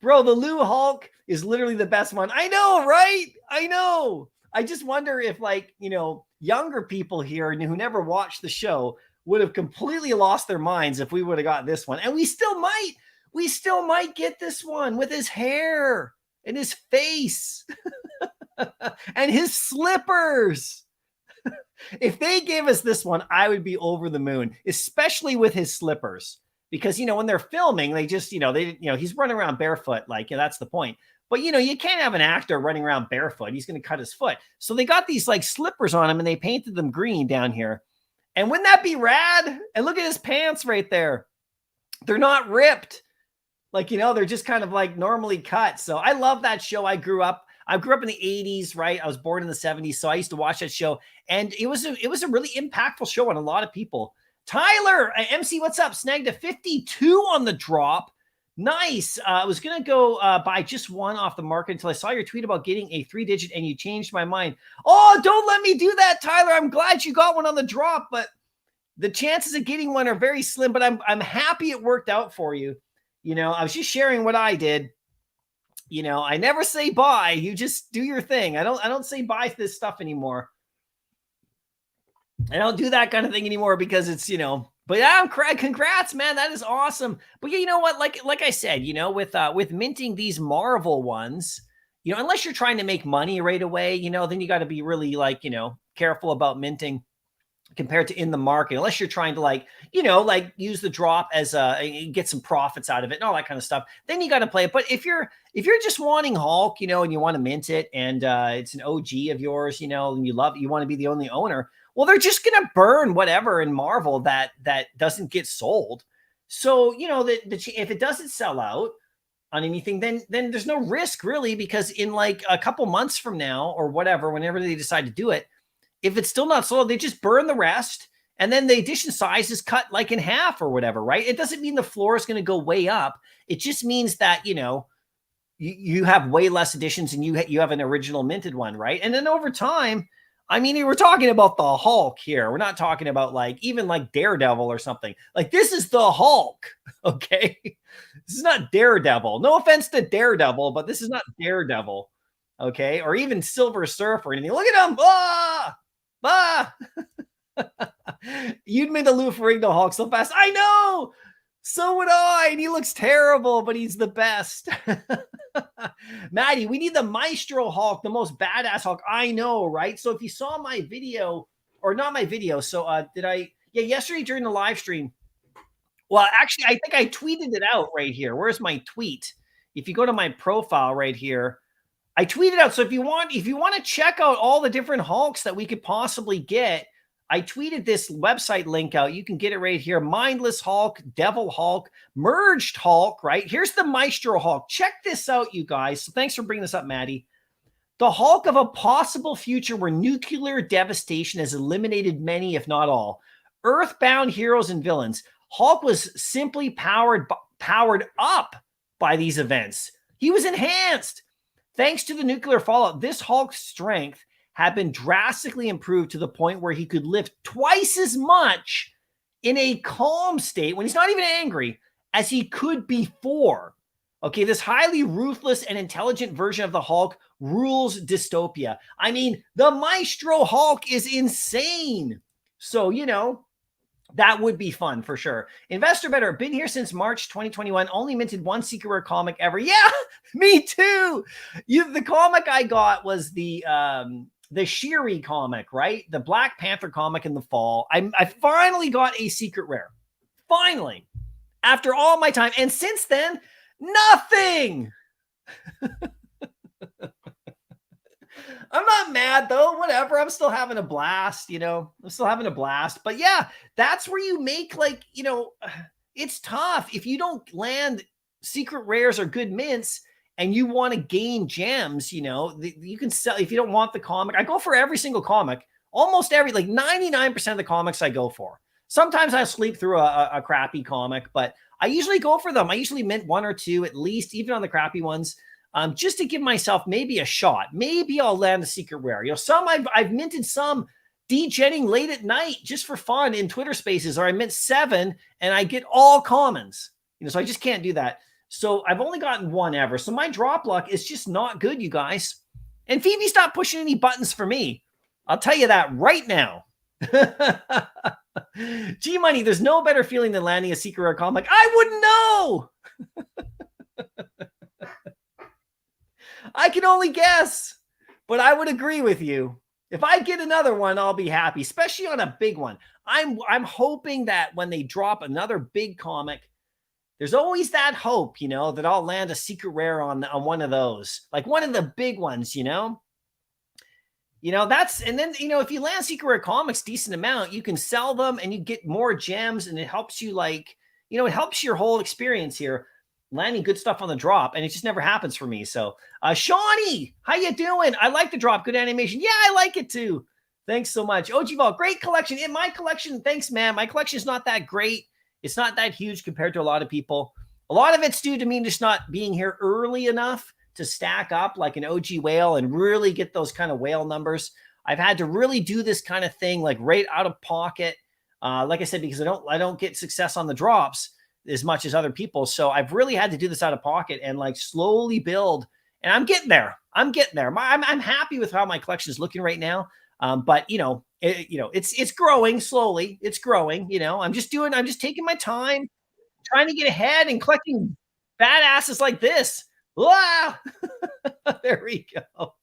Bro, the Lou Hulk is literally the best one. I know, right? I know. I just wonder if, like, younger people here who never watched the show would have completely lost their minds if we would have got this one. And we still might get this one with his hair and his face and his slippers. If they gave us this one, I would be over the moon, especially with his slippers. Because, when they're filming, they just, he's running around barefoot. Like, that's the point. But, you can't have an actor running around barefoot. He's going to cut his foot. So they got these like slippers on him and they painted them green down here. And wouldn't that be rad? And look at his pants right there. They're not ripped. Like, they're just kind of like normally cut. So I love that show. I grew up in the 80s, right? I was born in the 70s. So I used to watch that show. And it was a really impactful show on a lot of people. Tyler, MC, what's up? Snagged a 52 on the drop. Nice. I was going to go buy just one off the market until I saw your tweet about getting a 3-digit and you changed my mind. Oh, don't let me do that, Tyler. I'm glad you got one on the drop, but the chances of getting one are very slim, but I'm happy it worked out for you. I was just sharing what I did. I never say bye. You just do your thing. I don't say bye to this stuff anymore. I don't do that kind of thing anymore because it's, but yeah, congrats, man. That is awesome. But yeah, you know what? Like I said, with minting these Marvel ones, unless you're trying to make money right away, then you got to be really careful about minting compared to in the market, unless you're trying to use the drop as get some profits out of it and all that kind of stuff. Then you got to play it. But if you're just wanting Hulk, and you want to mint it and it's an OG of yours, and you want to be the only owner. Well, they're just going to burn whatever in Marvel that doesn't get sold. So, if it doesn't sell out on anything, then there's no risk really, because in like a couple months from now or whatever, whenever they decide to do it, if it's still not sold, they just burn the rest. And then the edition size is cut like in half or whatever, right? It doesn't mean the floor is going to go way up. It just means that, you have way less editions and you have an original minted one, right? And then over time, I mean, we're talking about the Hulk here. We're not talking about even Daredevil or something. Like, this is the Hulk, okay? This is not Daredevil. No offense to Daredevil, but this is not Daredevil, okay? Or even Silver Surfer or anything. Look at him. Ah! Ah! You'd made the Lou Ferrigno Hulk so fast. I know! So would I. And he looks terrible, but he's the best. Maddie, we need the Maestro Hulk, the most badass Hulk. I know, right? So if you saw my video, or not my video, so yesterday during the live stream, well, actually, I think I tweeted it out right here. Where's my tweet? If you go to my profile right here, I tweeted out. So if you want to check out all the different Hulks that we could possibly get, I tweeted this website link out. You can get it right here. Mindless Hulk, Devil Hulk, Merged Hulk, right? Here's the Maestro Hulk. Check this out, you guys. So thanks for bringing this up, Maddie. The Hulk of a possible future where nuclear devastation has eliminated many, if not all, earthbound heroes and villains. Hulk was simply powered up by these events. He was enhanced. Thanks to the nuclear fallout, this Hulk's strength had been drastically improved to the point where he could lift twice as much in a calm state when he's not even angry as he could before. Okay, this highly ruthless and intelligent version of the Hulk rules dystopia. I mean, the Maestro Hulk is insane. So, that would be fun for sure. Investor Better, been here since March 2021. Only minted one secret rare comic ever. Yeah, me too. The comic I got was the Shiri comic, right? The Black Panther comic in the fall. I finally got a secret rare. Finally, after all my time, and since then, nothing. I'm not mad though. Whatever. I'm still having a blast, I'm still having a blast. But yeah, that's where you make it's tough. If you don't land secret rares or good mints and you want to gain gems, you can sell if you don't want the comic. I go for every single comic, almost every, like 99% of the comics I go for. Sometimes I sleep through a crappy comic, but I usually go for them. I usually mint one or two at least, even on the crappy ones. Just to give myself maybe a shot. Maybe I'll land a secret rare. Some I've minted some degenning late at night just for fun in Twitter Spaces, or I mint 7 and I get all commons. So I just can't do that. So I've only gotten one ever. So my drop luck is just not good, you guys. And Phoebe, stop pushing any buttons for me. I'll tell you that right now. G Money, there's no better feeling than landing a secret rare comic. I wouldn't know. I can only guess, but I would agree with you. If I get another one, I'll be happy, especially on a big one. I'm hoping that when they drop another big comic, there's always that hope, that I'll land a secret rare on one of those, like one of the big ones, that's, and then, if you land secret rare comics, decent amount, you can sell them and you get more gems, and it helps you it helps your whole experience here. Landing good stuff on the drop, and it just never happens for me. So, Shawnee, how you doing? I like the drop. Good animation. Yeah, I like it too. Thanks so much. OG Vault, great collection. In my collection, thanks, man. My collection is not that great. It's not that huge compared to a lot of people. A lot of it's due to me just not being here early enough to stack up like an OG whale and really get those kind of whale numbers. I've had to really do this kind of thing like right out of pocket. Like I said, because I don't get success on the drops as much as other people. So I've really had to do this out of pocket and slowly build, and I'm getting there. I'm happy with how my collection is looking right now. But it's growing slowly. It's growing, I'm just taking my time, trying to get ahead and collecting badasses like this. Wow. There we go.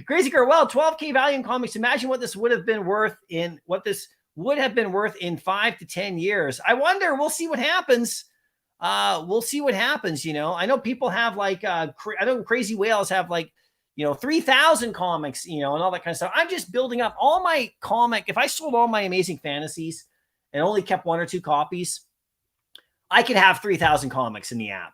Crazy Girl. Well, 12K value in comics. Imagine what this would have been worth in 5 to 10 years. I wonder. We'll see what happens. We'll see what happens. I know people have I know Crazy Whales have 3,000 comics, and all that kind of stuff. I'm just building up all my comic. If I sold all my Amazing Fantasies and only kept 1 or 2 copies, I could have 3,000 comics in the app,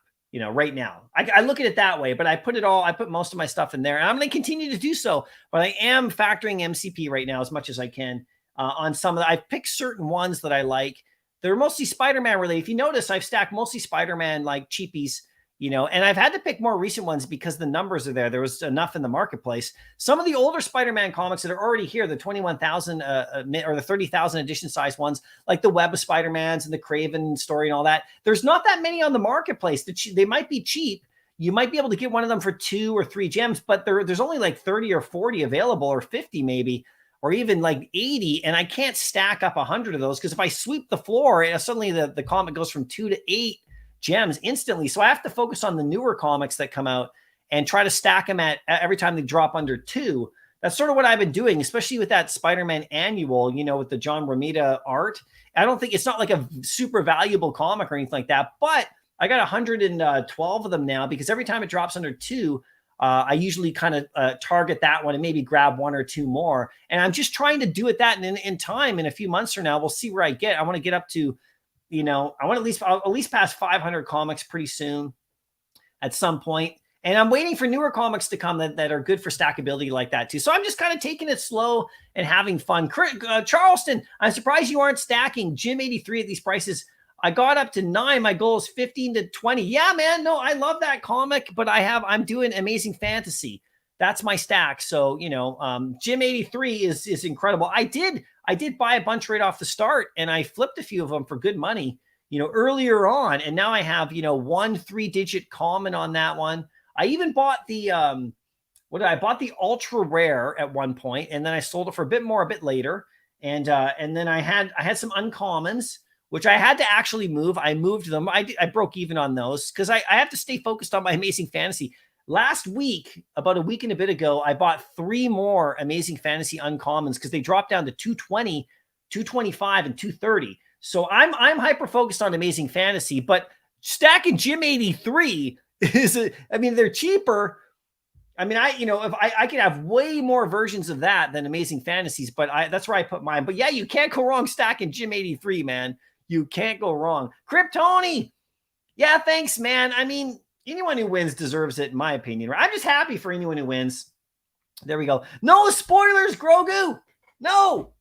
right now. I look at it that way, but I put most of my stuff in there, and I'm going to continue to do so. But I am factoring MCP right now as much as I can. On some of I've picked certain ones that I like. They're mostly Spider-Man related. If you notice, I've stacked mostly Spider-Man cheapies, and I've had to pick more recent ones because the numbers are there. There was enough in the marketplace. Some of the older Spider-Man comics that are already here, the 21,000 or the 30,000 edition size ones, like the Web of Spider-Mans and the Craven story and all that. There's not that many on the marketplace. They might be cheap. You might be able to get one of them for 2 or 3 gems, but there's only 30 or 40 available, or 50 maybe, or even 80, and I can't stack up 100 of those, because if I sweep the floor, suddenly the comic goes from 2 to 8 gems instantly. So I have to focus on the newer comics that come out and try to stack them at every time they drop under 2. That's sort of what I've been doing, especially with that Spider-Man annual, with the John Romita art. I don't think it's not like a super valuable comic or anything like that, but I got 112 of them now, because every time it drops under 2, I usually kind of target that one and maybe grab 1 or 2 more. And I'm just trying to do it that in time. In a few months from now, we'll see where I get. I want to get up to, I want at least pass 500 comics pretty soon at some point. And I'm waiting for newer comics to come that are good for stackability like that too. So I'm just kind of taking it slow and having fun. Charleston, I'm surprised you aren't stacking. Jim 83 at these prices. I got up to 9. My goal is 15 to 20. Yeah, man. No, I love that comic, but I'm doing Amazing Fantasy. That's my stack. So, Jim 83 is incredible. I did buy a bunch right off the start, and I flipped a few of them for good money, earlier on. And now I have, 1 3-digit common on that one. I even bought the, I bought the ultra rare at one point, and then I sold it for a bit more a bit later. And then I had some uncommons, which I had to actually move. I moved them. I broke even on those because I have to stay focused on my Amazing Fantasy. Last week, about a week and a bit ago, I bought 3 more Amazing Fantasy uncommons because they dropped down to 220, 225, and 230. So I'm hyper focused on Amazing Fantasy, but stacking Gym 83 is I mean, they're cheaper. I mean, if I could have way more versions of that than Amazing Fantasies, but that's where I put mine. But yeah, you can't go wrong stacking Gym 83, man. You can't go wrong. Kryptoni. Yeah, thanks, man. I mean, anyone who wins deserves it, in my opinion. I'm just happy for anyone who wins. There we go. No spoilers, Grogu. No.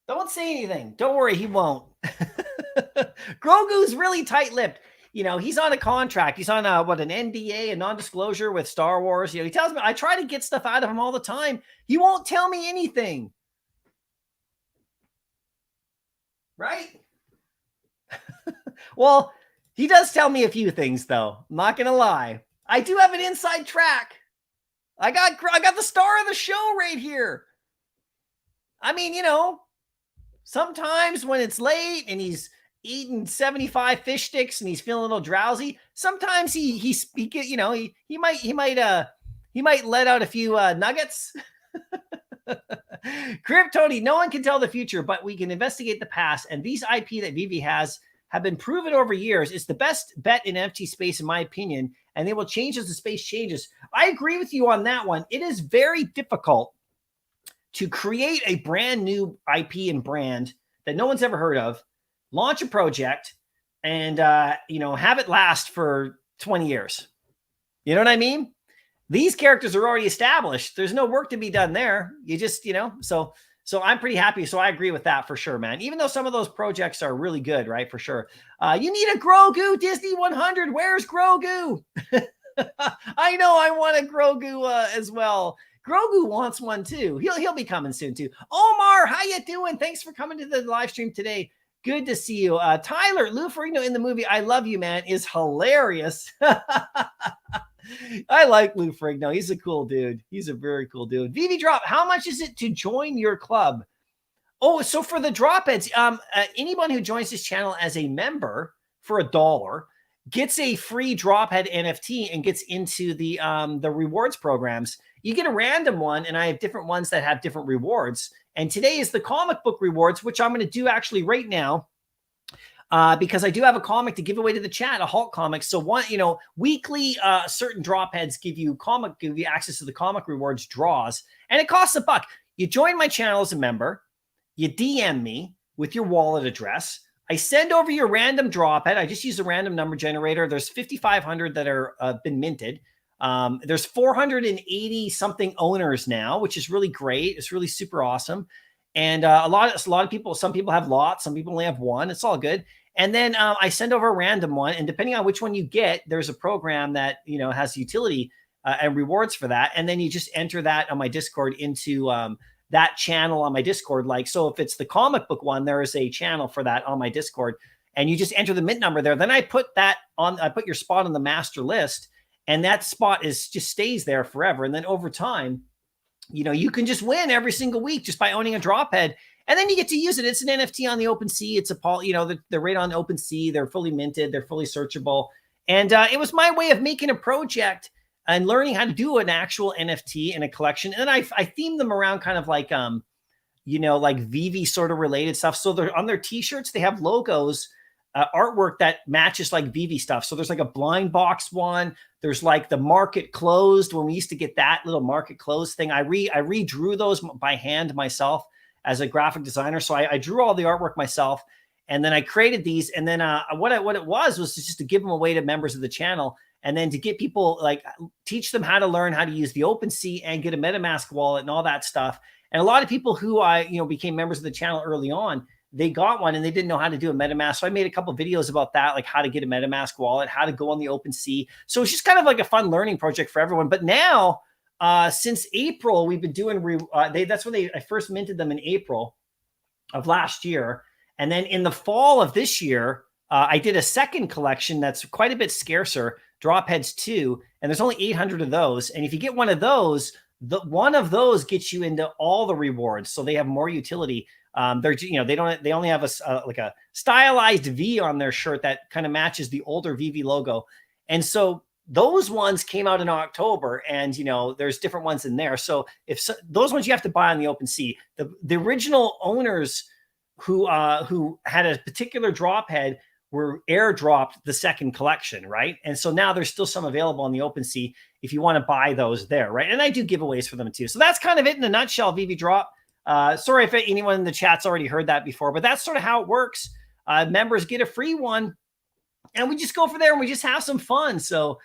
Don't say anything. Don't worry, he won't. Grogu's really tight-lipped. He's on a contract. He's on an NDA, a non-disclosure with Star Wars. He tells me, I try to get stuff out of him all the time. He won't tell me anything. Right? Well, he does tell me a few things, though. I'm not going to lie. I do have an inside track. I got the star of the show right here. I mean, sometimes when it's late and he's eating 75 fish sticks and he's feeling a little drowsy, sometimes he might let out a few nuggets. Kryptoni, no one can tell the future, but we can investigate the past. And these IP that Veve has have been proven over years. It's the best bet in NFT space, in my opinion, and they will change as the space changes. I agree with you on that one. It is very difficult to create a brand new IP and brand that no one's ever heard of, launch a project, and have it last for 20 years. You know what I mean? These characters are already established. There's no work to be done there. You just, so I'm pretty happy. So I agree with that for sure, man. Even though some of those projects are really good, right? For sure. You need a Grogu Disney 100. Where's Grogu? I know I want a Grogu as well. Grogu wants one too. He'll be coming soon too. Omar, how you doing? Thanks for coming to the live stream today. Good to see you. Tyler, Lou Ferrigno in the movie I Love You, Man is hilarious. I like Lou Ferrigno. He's a cool dude. He's a very cool dude. Veve Drop, how much is it to join your club? Oh, so for the drop heads, anyone who joins this channel as a member for $1 gets a free drop head NFT and gets into the rewards programs. You get a random one, and I have different ones that have different rewards. And today is the comic book rewards, which I'm going to do actually right now. Because I do have a comic to give away to the chat, a Hulk comic. So weekly, certain drop heads give you access to the comic rewards draws, and it costs $1. You join my channel as a member, you DM me with your wallet address. I send over your random drop head. I just use a random number generator. There's 5,500 that are been minted. There's 480 something owners now, which is really great. It's really super awesome. And a lot of people, some people have lots, some people only have one. It's all good. And then I send over a random one. And depending on which one you get, there's a program that, has utility and rewards for that. And then you just enter that on my Discord into that channel on my Discord. So if it's the comic book one, there is a channel for that on my Discord. And you just enter the mint number there. Then I put your spot on the master list. And that spot just stays there forever. And then over time, you can just win every single week just by owning a drop head. And then you get to use it. It's an NFT on the OpenSea. It's they're right on OpenSea. They're fully minted. They're fully searchable. And it was my way of making a project and learning how to do an actual NFT in a collection. And then I themed them around kind of like Veve sort of related stuff. So they're on their t-shirts, they have logos, artwork that matches like Veve stuff. So there's like a blind box one. There's like the market closed, when we used to get that little market closed thing. I redrew those by hand myself as a graphic designer. So I drew all the artwork myself, and then I created these. And then what it was just to give them away to members of the channel, and then to get people, teach them how to learn how to use the OpenSea and get a MetaMask wallet and all that stuff. And a lot of people who became members of the channel early on, they got one and they didn't know how to do a MetaMask. So I made a couple of videos about that, like how to get a MetaMask wallet, how to go on the OpenSea. So it's just kind of like a fun learning project for everyone. But now, since April, we've been doing, that's when I first minted them in April of last year. And then in the fall of this year, I did a second collection that's quite a bit scarcer, Drop Heads 2. And there's only 800 of those. And if you get one of those, one of those gets you into all the rewards, so they have more utility. They only have like a stylized V on their shirt that kind of matches the older Veve logo. And so those ones came out in October, and there's different ones in there. So those ones you have to buy on the OpenSea. The original owners who had a particular drop head were airdropped the second collection, right? And so now there's still some available on the OpenSea if you want to buy those there, right? And I do giveaways for them too. So that's kind of it in a nutshell, Veve Drop. Sorry if anyone in the chat's already heard that before, but that's sort of how it works. Members get a free one, and we just go for there and we just have some fun. So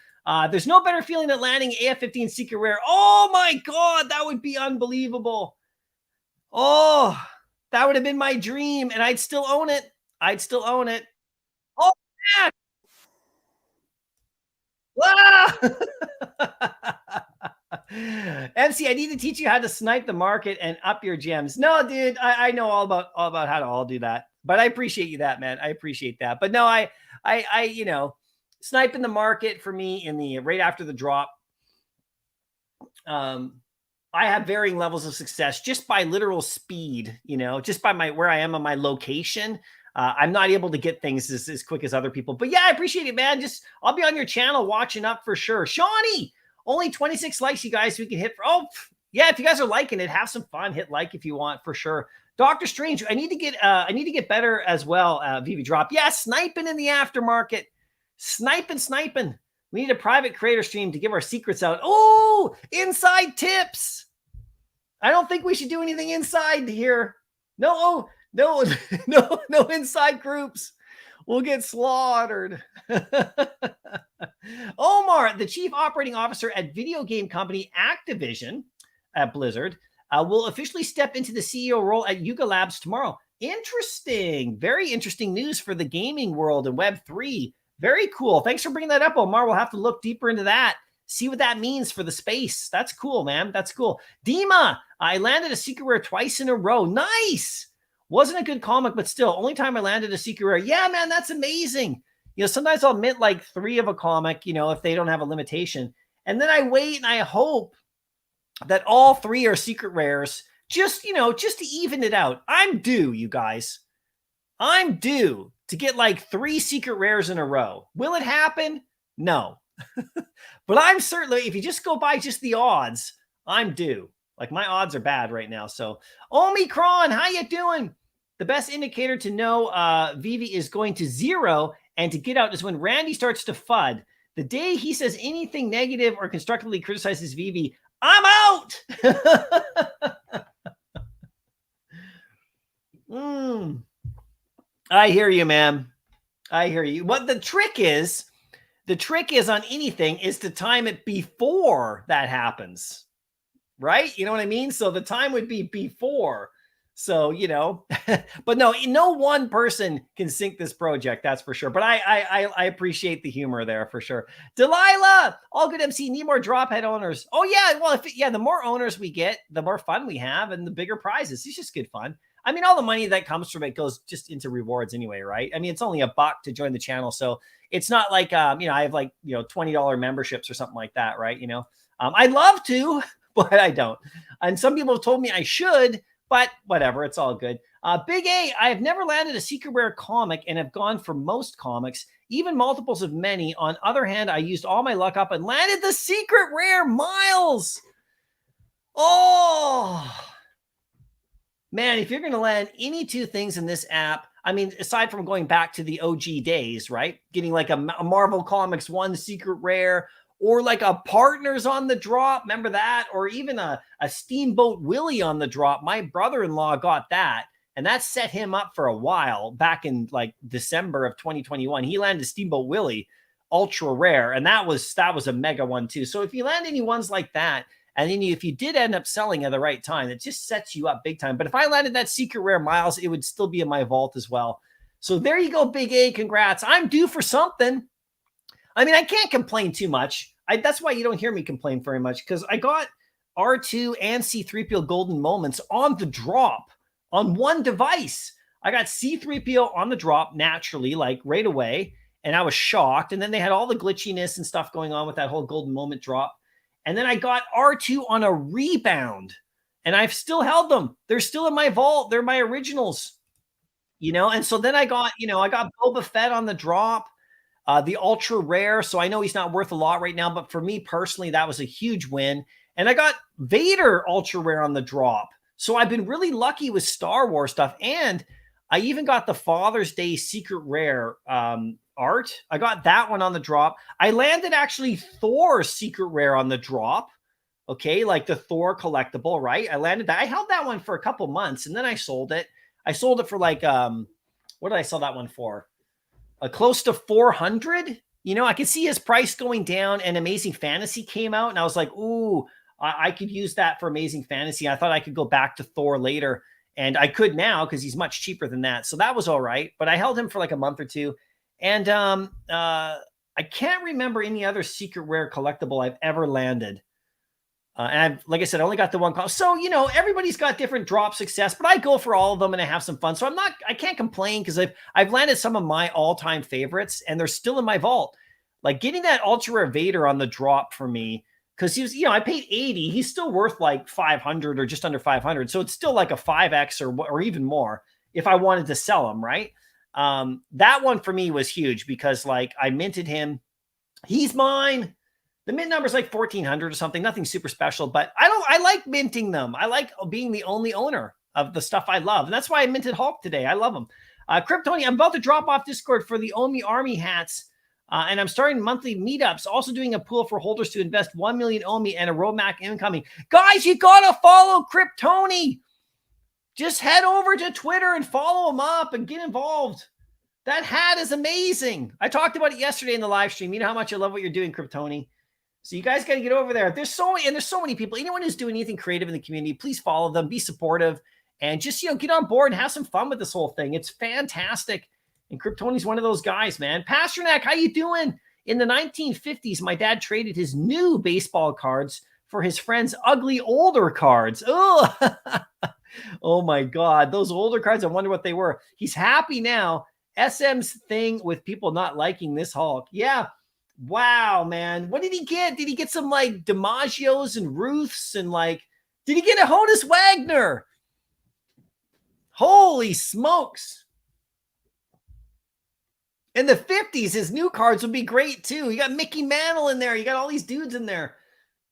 there's no better feeling than landing AF-15 Secret Rare. Oh my God, that would be unbelievable. Oh, that would have been my dream, and I'd still own it. I'd still own it. Oh, man. MC, I need to teach you how to snipe the market and up your gems. No, dude, I know all about how to all do that. But I appreciate you that, man. I appreciate that. But no, I sniping the market for me in the right after the drop. I have varying levels of success just by literal speed, just by where I am on my location. I'm not able to get things as quick as other people, but yeah, I appreciate it, man. I'll be on your channel watching up for sure. Shawnee, only 26 likes, you guys. We can hit for, yeah. If you guys are liking it, have some fun. Hit like if you want for sure. Dr. Strange, I need to get better as well. Veve Drop. Yeah. Sniping in the aftermarket, sniping. We need a private creator stream to give our secrets out. Oh, inside tips. I don't think we should do anything inside here. No, inside groups. We'll get slaughtered. Omar, the chief operating officer at video game company Activision at Blizzard, will officially step into the CEO role at Yuga Labs tomorrow. Interesting. Very interesting news for the gaming world and Web3. Very cool. Thanks for bringing that up, Omar. We'll have to look deeper into that. See what that means for the space. That's cool, man. That's cool. Dima, I landed a secret rare twice in a row. Nice. Wasn't a good comic, but still, only time I landed a secret rare. Yeah, man, that's amazing. Sometimes I'll mint like 3 of a comic, if they don't have a limitation. And then I wait and I hope that all 3 are secret rares, just to even it out. I'm due, you guys. I'm due to get like 3 secret rares in a row. Will it happen? No. But I'm certainly, if you just go by just the odds, I'm due. Like my odds are bad right now. So Omicron, how you doing? The best indicator to know Veve is going to 0 and to get out is when Randy starts to FUD. The day he says anything negative or constructively criticizes Veve, I'm out. I hear you, man. I hear you. What the trick is on anything is to time it before that happens. Right? You know what I mean? So the time would be before. So, but no one person can sink this project. That's for sure. But I appreciate the humor there for sure. Delilah, all good MC, need more drop head owners. Oh yeah. Well, the more owners we get, the more fun we have and the bigger prizes. It's just good fun. I mean, all the money that comes from it goes just into rewards anyway, right? I mean, it's only $1 to join the channel. So it's not like, I have like, $20 memberships or something like that, right? I'd love to, but I don't. And some people have told me I should, but whatever, it's all good. Big A, I have never landed a secret rare comic and have gone for most comics, even multiples of many. On other hand, I used all my luck up and landed the secret rare Miles. Oh, man, if you're going to land any 2 things in this app, I mean, aside from going back to the OG days, right? Getting like a Marvel Comics 1 secret rare, or like a Partners on the drop. Remember that? Or even a Steamboat Willie on the drop. My brother-in-law got that, and that set him up for a while back in like December of 2021. He landed Steamboat Willie, ultra rare, and that was a mega one too. So if you land any ones like that, and then if you did end up selling at the right time, it just sets you up big time. But if I landed that secret rare Miles, it would still be in my vault as well. So there you go, Big A. Congrats. I'm due for something. I mean, I can't complain too much. That's why you don't hear me complain very much, because I got R2 and C3PO golden moments on the drop on one device. I got C3PO on the drop naturally, like right away, and I was shocked. And then they had all the glitchiness and stuff going on with that whole golden moment drop. And then I got R2 on a rebound, and I've still held them. They're still in my vault. They're my originals, and so then I got Boba Fett on the drop, the ultra rare. So I know he's not worth a lot right now, but for me personally, that was a huge win. And I got Vader ultra rare on the drop. So I've been really lucky with Star Wars stuff. And I even got the Father's Day secret rare art. I got that one on the drop. I landed actually Thor secret rare on the drop. Okay, like the Thor collectible, right? I landed that. I held that one for a couple months and then I sold it. I sold it for like what did I sell that one for? Close to 400. I could see his price going down, and Amazing Fantasy came out, and I was like, ooh, I could use that for Amazing Fantasy. I thought I could go back to Thor later, and I could now because he's much cheaper than that. So that was all right, but I held him for like a month or two. And I can't remember any other secret rare collectible I've ever landed. And like I said, I only got the one call. So, everybody's got different drop success, but I go for all of them and I have some fun. So I can't complain because I've landed some of my all-time favorites and they're still in my vault. Like getting that ultra rare Vader on the drop for me, because he was, I paid 80. He's still worth like 500 or just under 500. So it's still like a 5X or even more if I wanted to sell him, right? That one for me was huge because like I minted him. He's mine. The mint number is like 1,400 or something, nothing super special, but I like minting them. I like being the only owner of the stuff I love. And that's why I minted Hulk today. I love them. Kryptoni, I'm about to drop off Discord for the Omi Army hats. And I'm starting monthly meetups, also doing a pool for holders to invest 1 million Omi and a roadmap incoming. Guys, you got to follow Kryptoni. Just head over to Twitter and follow him up and get involved. That hat is amazing. I talked about it yesterday in the live stream. You know how much I love what you're doing, Kryptoni. So you guys got to get over there. There's so many people. Anyone who's doing anything creative in the community, please follow them, be supportive, and just, get on board and have some fun with this whole thing. It's fantastic. And Kryptoni's one of those guys, man. Pasternak, how you doing? In the 1950s, my dad traded his new baseball cards for his friend's ugly older cards. Oh, oh my God. Those older cards, I wonder what they were. He's happy now. SM's thing with people not liking this Hulk. Yeah. Wow, man. What did he get? Did he get some like DiMaggios and Ruths and did he get a Honus Wagner? Holy smokes. In the 50s, his new cards would be great too. You got Mickey Mantle in there. You got all these dudes in there.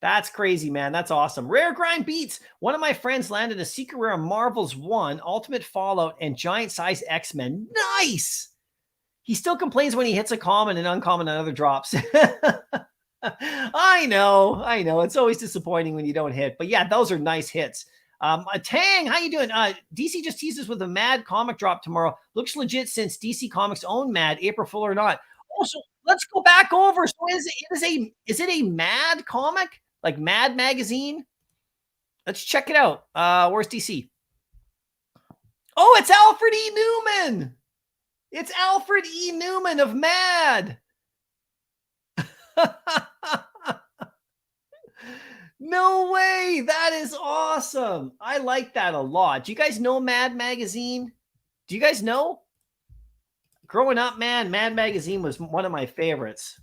That's crazy, man. That's awesome. Rare Grind Beats. One of my friends landed a secret rare Marvels 1, Ultimate Fallout, and Giant Size X-Men. Nice. He still complains when he hits a common and uncommon on other drops. I know. It's always disappointing when you don't hit. But yeah, those are nice hits. Tang, how you doing? DC just teases with a Mad comic drop tomorrow. Looks legit since DC Comics own Mad, April Fool or not. Also, let's go back over. So is it a Mad comic? Like Mad Magazine? Let's check it out. Where's DC? Oh, it's Alfred E. Newman. It's Alfred E. Newman of Mad. No way. That is awesome. I like that a lot. Do you guys know Mad Magazine? Do you guys know? Growing up, man, Mad Magazine was one of my favorites.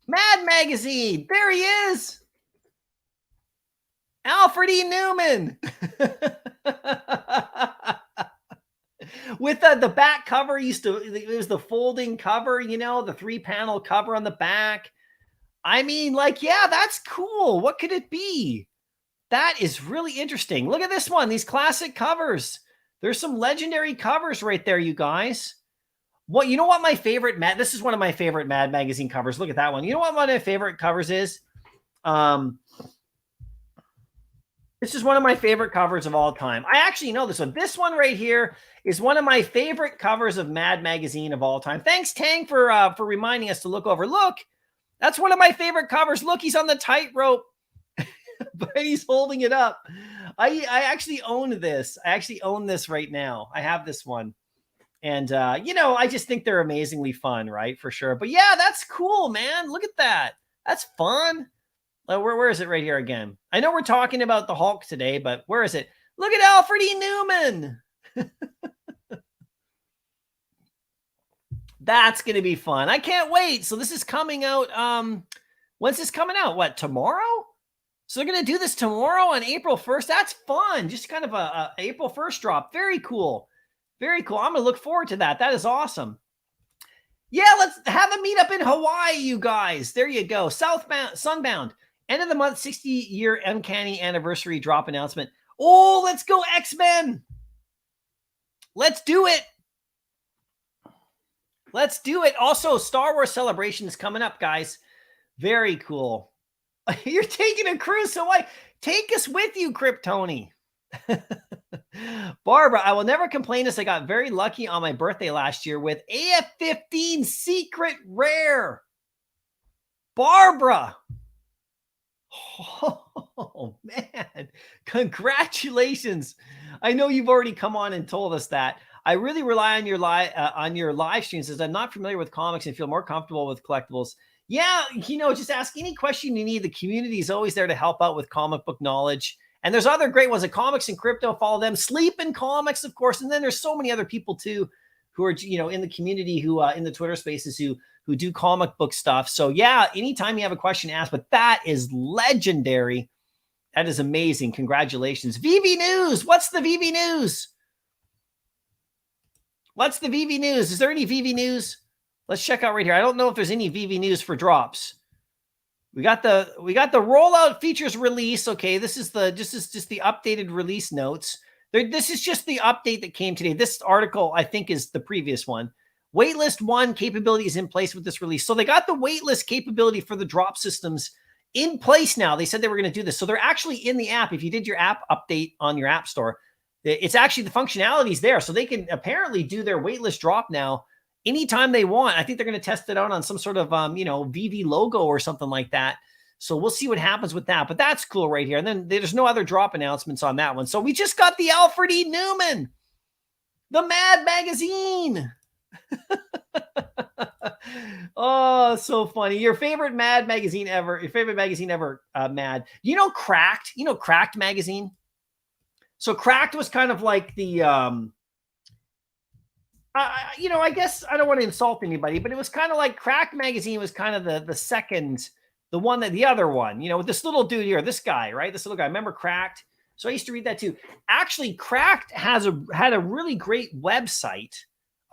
Mad Magazine. There he is. Alfred E. Newman. With the back cover, it was the folding cover, the 3-panel cover on the back. I mean, yeah, that's cool. What could it be? That is really interesting. Look at this one. These classic covers. There's some legendary covers right there, you guys. What, you know what my favorite this is one of my favorite Mad Magazine covers. Look at that one. You know what one of my favorite covers is? This is one of my favorite covers of all time. I actually know this one. This one right here is one of my favorite covers of Mad Magazine of all time. Thanks, Tang, for reminding us to look over. Look, that's one of my favorite covers. Look, he's on the tightrope, but he's holding it up. I actually own this. I actually own this right now. I have this one. And, I just think they're amazingly fun, right? For sure. But yeah, that's cool, man. Look at that. That's fun. Where is it right here again? I know we're talking about the Hulk today, but where is it? Look at Alfred E. Newman. That's going to be fun. I can't wait. So this is coming out. When's this coming out? What, tomorrow? So they're going to do this tomorrow on April 1st. That's fun. Just kind of a April 1st drop. Very cool. Very cool. I'm going to look forward to that. That is awesome. Yeah, let's have a meetup in Hawaii, you guys. There you go. Sunbound. End of the month, 60-year Uncanny Anniversary drop announcement. Oh, let's go X-Men. Let's do it. Let's do it. Also, Star Wars Celebration is coming up, guys. Very cool. You're taking a cruise, so why? Take us with you, Kryptoni. Barbara, I will never complain as I got very lucky on my birthday last year with AF-15 Secret Rare. Barbara. Oh, man. Congratulations. I know you've already come on and told us that. I really rely on your live streams as I'm not familiar with comics and feel more comfortable with collectibles. Yeah, just ask any question you need. The community is always there to help out with comic book knowledge. And there's other great ones, like Comics and Crypto. Follow them. Sleep in Comics, of course. And then there's so many other people too who are, in the community, who in the Twitter spaces who do comic book stuff. So yeah, anytime you have a question, ask. But that is legendary. That is amazing. Congratulations. Veve News. What's the Veve News? What's the Veve News? Is there any Veve News? Let's check out right here. I don't know if there's any Veve News for drops. We got the rollout features release. Okay, this is just the updated release notes. This is just the update that came today. This article, I think, is the previous one. Waitlist 1 capability is in place with this release. So they got the waitlist capability for the drop systems in place now. They said they were going to do this. So they're actually in the app. If you did your app update on your app store, it's actually, the functionality is there. So they can apparently do their waitlist drop now anytime they want. I think they're going to test it out on some sort of, Veve logo or something like that. So we'll see what happens with that. But that's cool right here. And then there's no other drop announcements on that one. So we just got the Alfred E. Newman, the Mad Magazine. Oh, so funny. Your favorite Mad magazine ever. Your favorite magazine ever, Mad. Cracked? Cracked magazine? So Cracked was kind of like the... I guess I don't want to insult anybody, but it was kind of like Cracked magazine was kind of the second, the other one, with this little dude here, this guy, right? This little guy. Remember Cracked? So I used to read that too. Actually, Cracked had a really great website,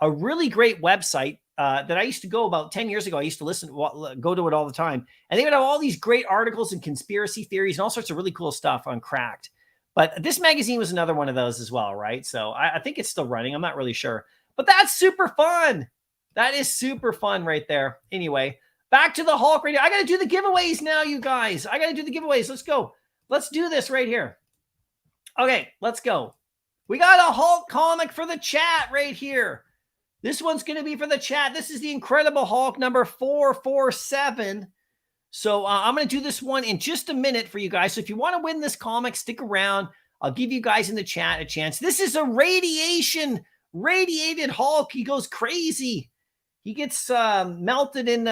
that I used to go about 10 years ago. I used to go to it all the time. And they would have all these great articles and conspiracy theories and all sorts of really cool stuff on Cracked. But this magazine was another one of those as well, right? So I think it's still running. I'm not really sure. But that's super fun. That is super fun right there. Anyway, back to the Hulk right now. I got to do the giveaways now, you guys. I got to do the giveaways. Let's go. Let's do this right here. Okay, let's go. We got a Hulk comic for the chat right here. This one's going to be for the chat. This is the Incredible Hulk number 447. So I'm going to do this one in just a minute for you guys. So if you want to win this comic, stick around. I'll give you guys in the chat a chance. This is a radiated Hulk. He goes crazy. He gets melted in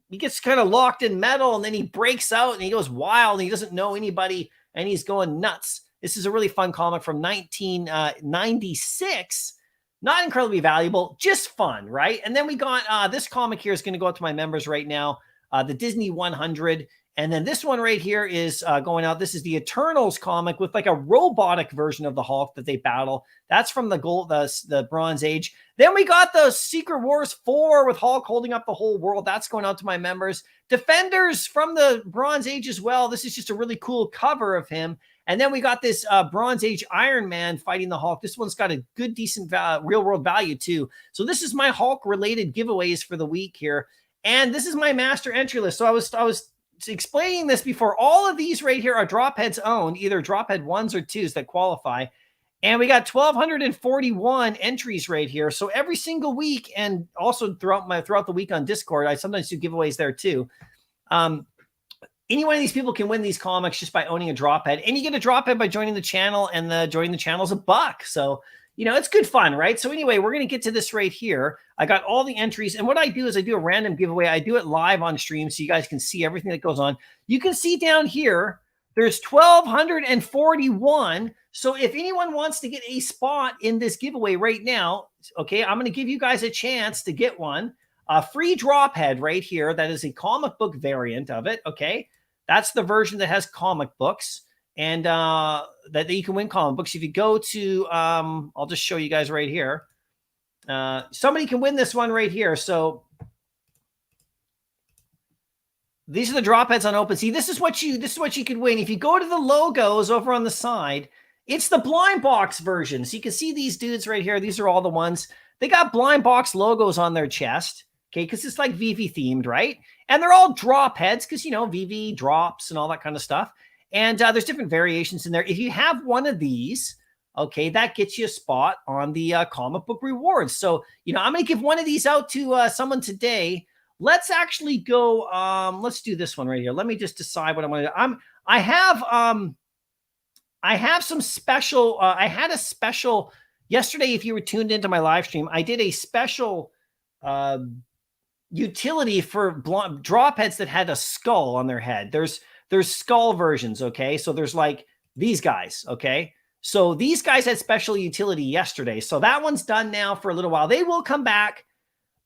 he gets kind of locked in metal, and then he breaks out and he goes wild and he doesn't know anybody and he's going nuts. This is a really fun comic from 1996. Not incredibly valuable, just fun, right? And then we got this comic here is going to go out to my members right now, the Disney 100. And then this one right here is going out. This is the Eternals comic with like a robotic version of the Hulk that they battle. That's from the Bronze Age. Then we got the Secret Wars 4 with Hulk holding up the whole world. That's going out to my members. Defenders from the Bronze Age as well. This is just a really cool cover of him. And then we got this Bronze Age Iron Man fighting the Hulk. This one's got a good, decent real world value too. So this is my Hulk related giveaways for the week here. And this is my master entry list. So I was explaining this before. All of these right here are Dropheads owned, either Drophead 1s or 2s that qualify. And we got 1,241 entries right here. So every single week, and also throughout the week on Discord, I sometimes do giveaways there too. Any one of these people can win these comics just by owning a Drophead. And you get a Drophead by joining the channel, and joining the channel is $1. So, it's good fun, right? So anyway, we're going to get to this right here. I got all the entries. And what I do is I do a random giveaway. I do it live on stream so you guys can see everything that goes on. You can see down here, there's 1,241. So if anyone wants to get a spot in this giveaway right now, okay, I'm going to give you guys a chance to get one. a free drop head right here. That is a comic book variant of it. Okay. That's the version that has comic books and that you can win comic books. If you go to, I'll just show you guys right here. Somebody can win this one right here. So these are the drop heads on OpenSea. This is what you could win. If you go to the logos over on the side, it's the blind box version. So you can see these dudes right here. These are all the ones. They got blind box logos on their chest. Okay, because it's like Veve themed, right? And they're all drop heads because, you know, Veve drops and all that kind of stuff. And there's different variations in there. If you have one of these, okay, that gets you a spot on the comic book rewards. So, you know, I'm going to give one of these out to someone today. Let's actually go. Let's do this one right here. Let me just decide what I'm going to do. I have some special. I had a special yesterday. If you were tuned into my live stream, I did a special utility for drop heads that had a skull on their head. There's skull versions. Okay, so there's like these guys. Okay, so these guys had special utility yesterday. So that one's done now for a little while. They will come back.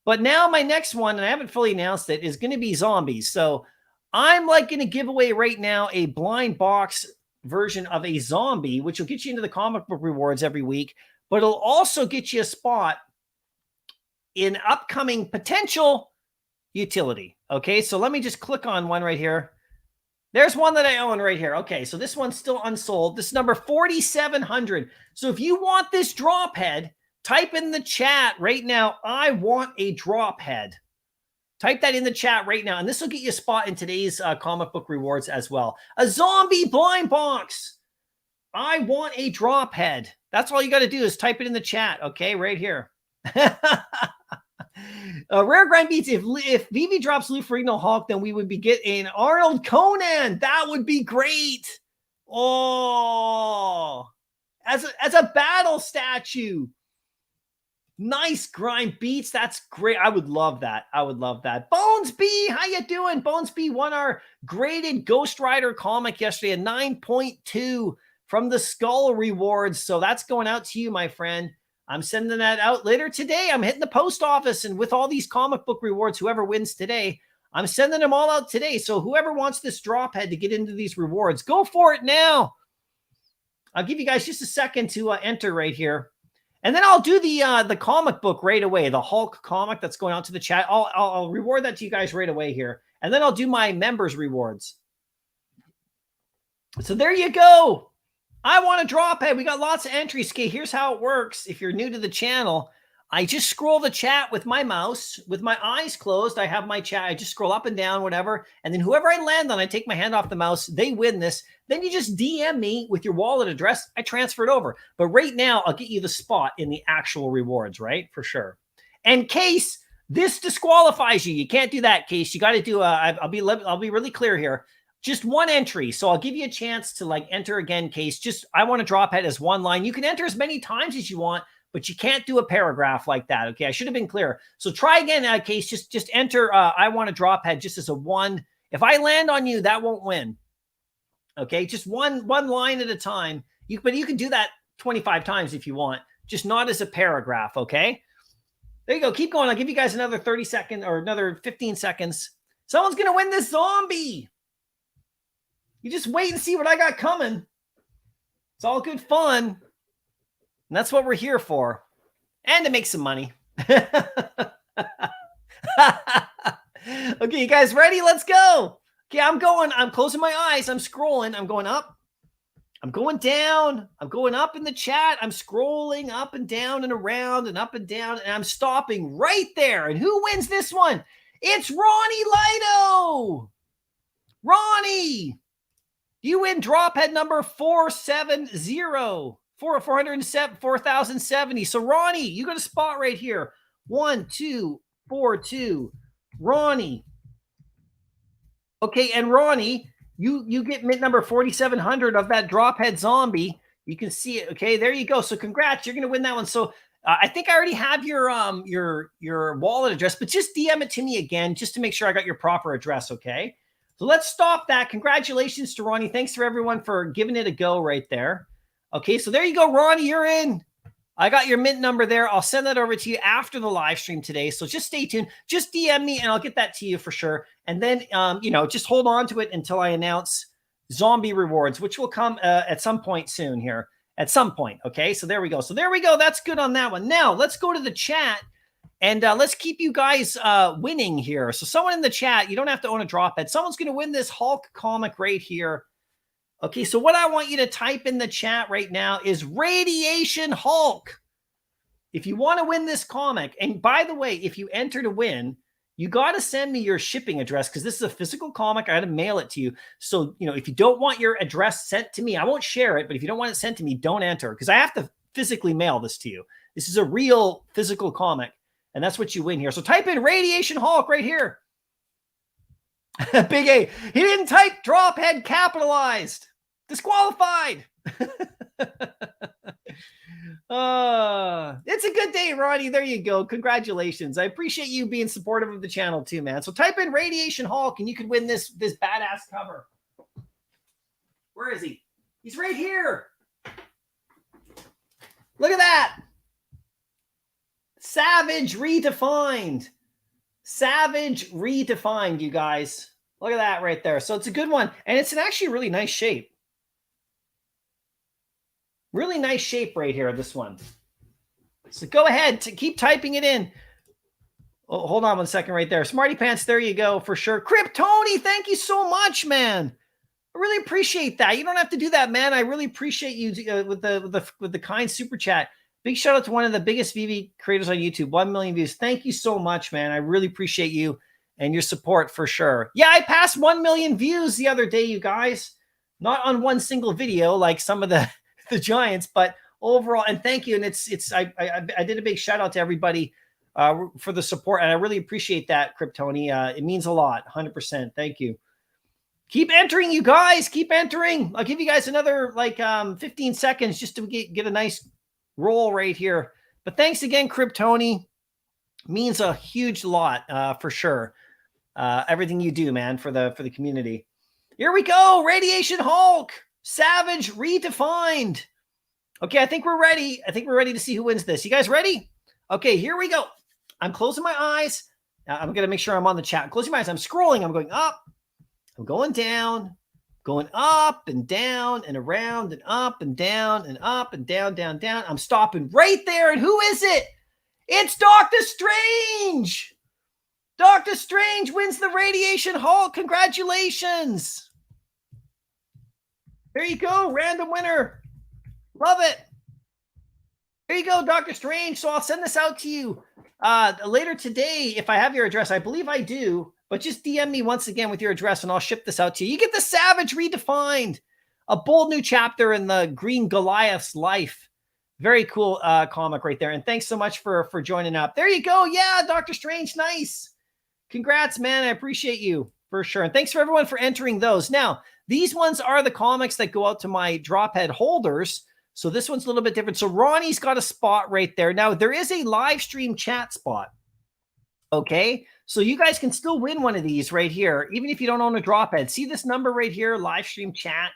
But now my next one, and I haven't fully announced it, is going to be zombies. So I'm like going to give away right now a blind box version of a zombie, which will get you into the comic book rewards every week, but it'll also get you a spot in upcoming potential utility. Okay, so let me just click on one right here. There's one that I own right here. Okay, so this one's still unsold. This is number 4,700. So if you want this drop head, type in the chat right now, I want a drop head. Type that in the chat right now, and this will get you a spot in today's comic book rewards as well. A zombie blind box. I want a drop head. That's all you got to do is type it in the chat, okay, right here. Rare Grind Beats, if Veve drops Lou Ferrigno Hulk, then we would be getting Arnold Conan. That would be great. Oh, as a battle statue. Nice Grind Beats. That's great. I would love that. I would love that. Bones B, how you doing? Bones B won our graded Ghost Rider comic yesterday, a 9.2 from the Skull Rewards. So that's going out to you, my friend. I'm sending that out later today. I'm hitting the post office, and with all these comic book rewards, whoever wins today, I'm sending them all out today. So whoever wants this drop head to get into these rewards, go for it now. I'll give you guys just a second to enter right here. And then I'll do the comic book right away, the Hulk comic that's going out to the chat. I'll reward that to you guys right away here. And then I'll do my members rewards. So there you go. I want a drop head. We got lots of entries. Okay, here's how it works. If you're new to the channel, I just scroll the chat with my mouse, with my eyes closed. I have my chat. I just scroll up and down, whatever. And then whoever I land on, I take my hand off the mouse. They win this. Then you just DM me with your wallet address. I transfer it over. But right now, I'll get you the spot in the actual rewards, right? For sure. And Case, this disqualifies you. You can't do that, Case. You got to do. I'll be really clear here. Just one entry. So I'll give you a chance to like enter again, Case. Just I want to drop head as one line. You can enter as many times as you want, but you can't do a paragraph like that. Okay, I should have been clear. So try again, Case. Just enter. I want to drop head just as a one. If I land on you, that won't win. Okay, just one line at a time. But you can do that 25 times if you want, just not as a paragraph. Okay, there you go. Keep going. I'll give you guys another 30 seconds or another 15 seconds. Someone's gonna win this zombie. You just wait and see what I got coming. It's all good fun. And that's what we're here for. And to make some money. Okay, you guys ready? Let's go. Okay, I'm closing my eyes. I'm scrolling. I'm going up. I'm going down. I'm going up in the chat. I'm scrolling up and down and around and up and down. And I'm stopping right there. And who wins this one? It's Ronnie Lido. Ronnie. You win drop head number 470. 4,070. So Ronnie, you got a spot right here. 1242. Ronnie. Okay, and Ronnie, you get mint number 4,700 of that drop head zombie. You can see it. Okay, there you go. So congrats, you're gonna win that one. So I think I already have your wallet address, but just DM it to me again just to make sure I got your proper address. Okay. So let's stop that. Congratulations to Ronnie. Thanks for everyone for giving it a go right there. Okay, so there you go, Ronnie. You're in. I got your mint number there. I'll send that over to you after the live stream today. So just stay tuned. Just DM me and I'll get that to you for sure. And then, just hold on to it until I announce zombie rewards, which will come at some point soon here. At some point. Okay. So there we go. That's good on that one. Now let's go to the chat and let's keep you guys winning here. So someone in the chat, you don't have to own a drop head. Someone's going to win this Hulk comic right here. Okay, so what I want you to type in the chat right now is Radiation Hulk. If you want to win this comic, and by the way, if you enter to win, you got to send me your shipping address because this is a physical comic. I got to mail it to you. So, if you don't want your address sent to me, I won't share it, but if you don't want it sent to me, don't enter because I have to physically mail this to you. This is a real physical comic, and that's what you win here. So type in Radiation Hulk right here. Big A. He didn't type drop head capitalized. Disqualified. It's a good day, Ronnie. There you go. Congratulations. I appreciate you being supportive of the channel too, man. So type in Radiation Hulk and you can win this badass cover. Where is he? He's right here. Look at that. Savage Redefined. Savage Redefined, you guys. Look at that right there. So it's a good one. And it's actually really nice shape. Really nice shape right here, this one. So go ahead to keep typing it in. Oh, hold on one second right there. Smarty Pants, there you go for sure. Kryptoni, thank you so much, man. I really appreciate that. You don't have to do that, man. I really appreciate you with the kind super chat. Big shout out to one of the biggest Veve creators on YouTube. 1 million views. Thank you so much, man. I really appreciate you and your support for sure. Yeah, I passed 1 million views the other day, you guys. Not on one single video like some of the giants, but overall, and thank you. And I did a big shout out to everybody for the support, and I really appreciate that, Kryptoni. It means a lot. 100%. Thank you. Keep entering, you guys. Keep entering. I'll give you guys another 15 seconds just to get a nice roll right here. But thanks again, Kryptoni. Means a huge lot for sure. Everything you do, man, for the community. Here we go. Radiation Hulk. Savage Redefined. Okay, I think we're ready. I think we're ready to see who wins this. You guys ready? Okay, here we go. I'm closing my eyes. I'm going to make sure I'm on the chat. Closing my eyes. I'm scrolling. I'm going up. I'm going down. Going up and down and around and up and down and up and down, down, down. I'm stopping right there. And who is it? It's Doctor Strange. Doctor Strange wins the Radiation Hulk. Congratulations. There you go. Random winner. Love it. There you go, Doctor Strange. So I'll send this out to you later today if I have your address. I believe I do. But just DM me once again with your address and I'll ship this out to you. You get the Savage Redefined. A bold new chapter in the Green Goliath's life. Very cool comic right there. And thanks so much for joining up. There you go. Yeah, Doctor Strange. Nice. Congrats, man. I appreciate you for sure. And thanks for everyone for entering those. Now, these ones are the comics that go out to my drop head holders. So this one's a little bit different. So Ronnie's got a spot right there. Now, there is a live stream chat spot. Okay. So you guys can still win one of these right here, even if you don't own a drop head. See this number right here, live stream chat.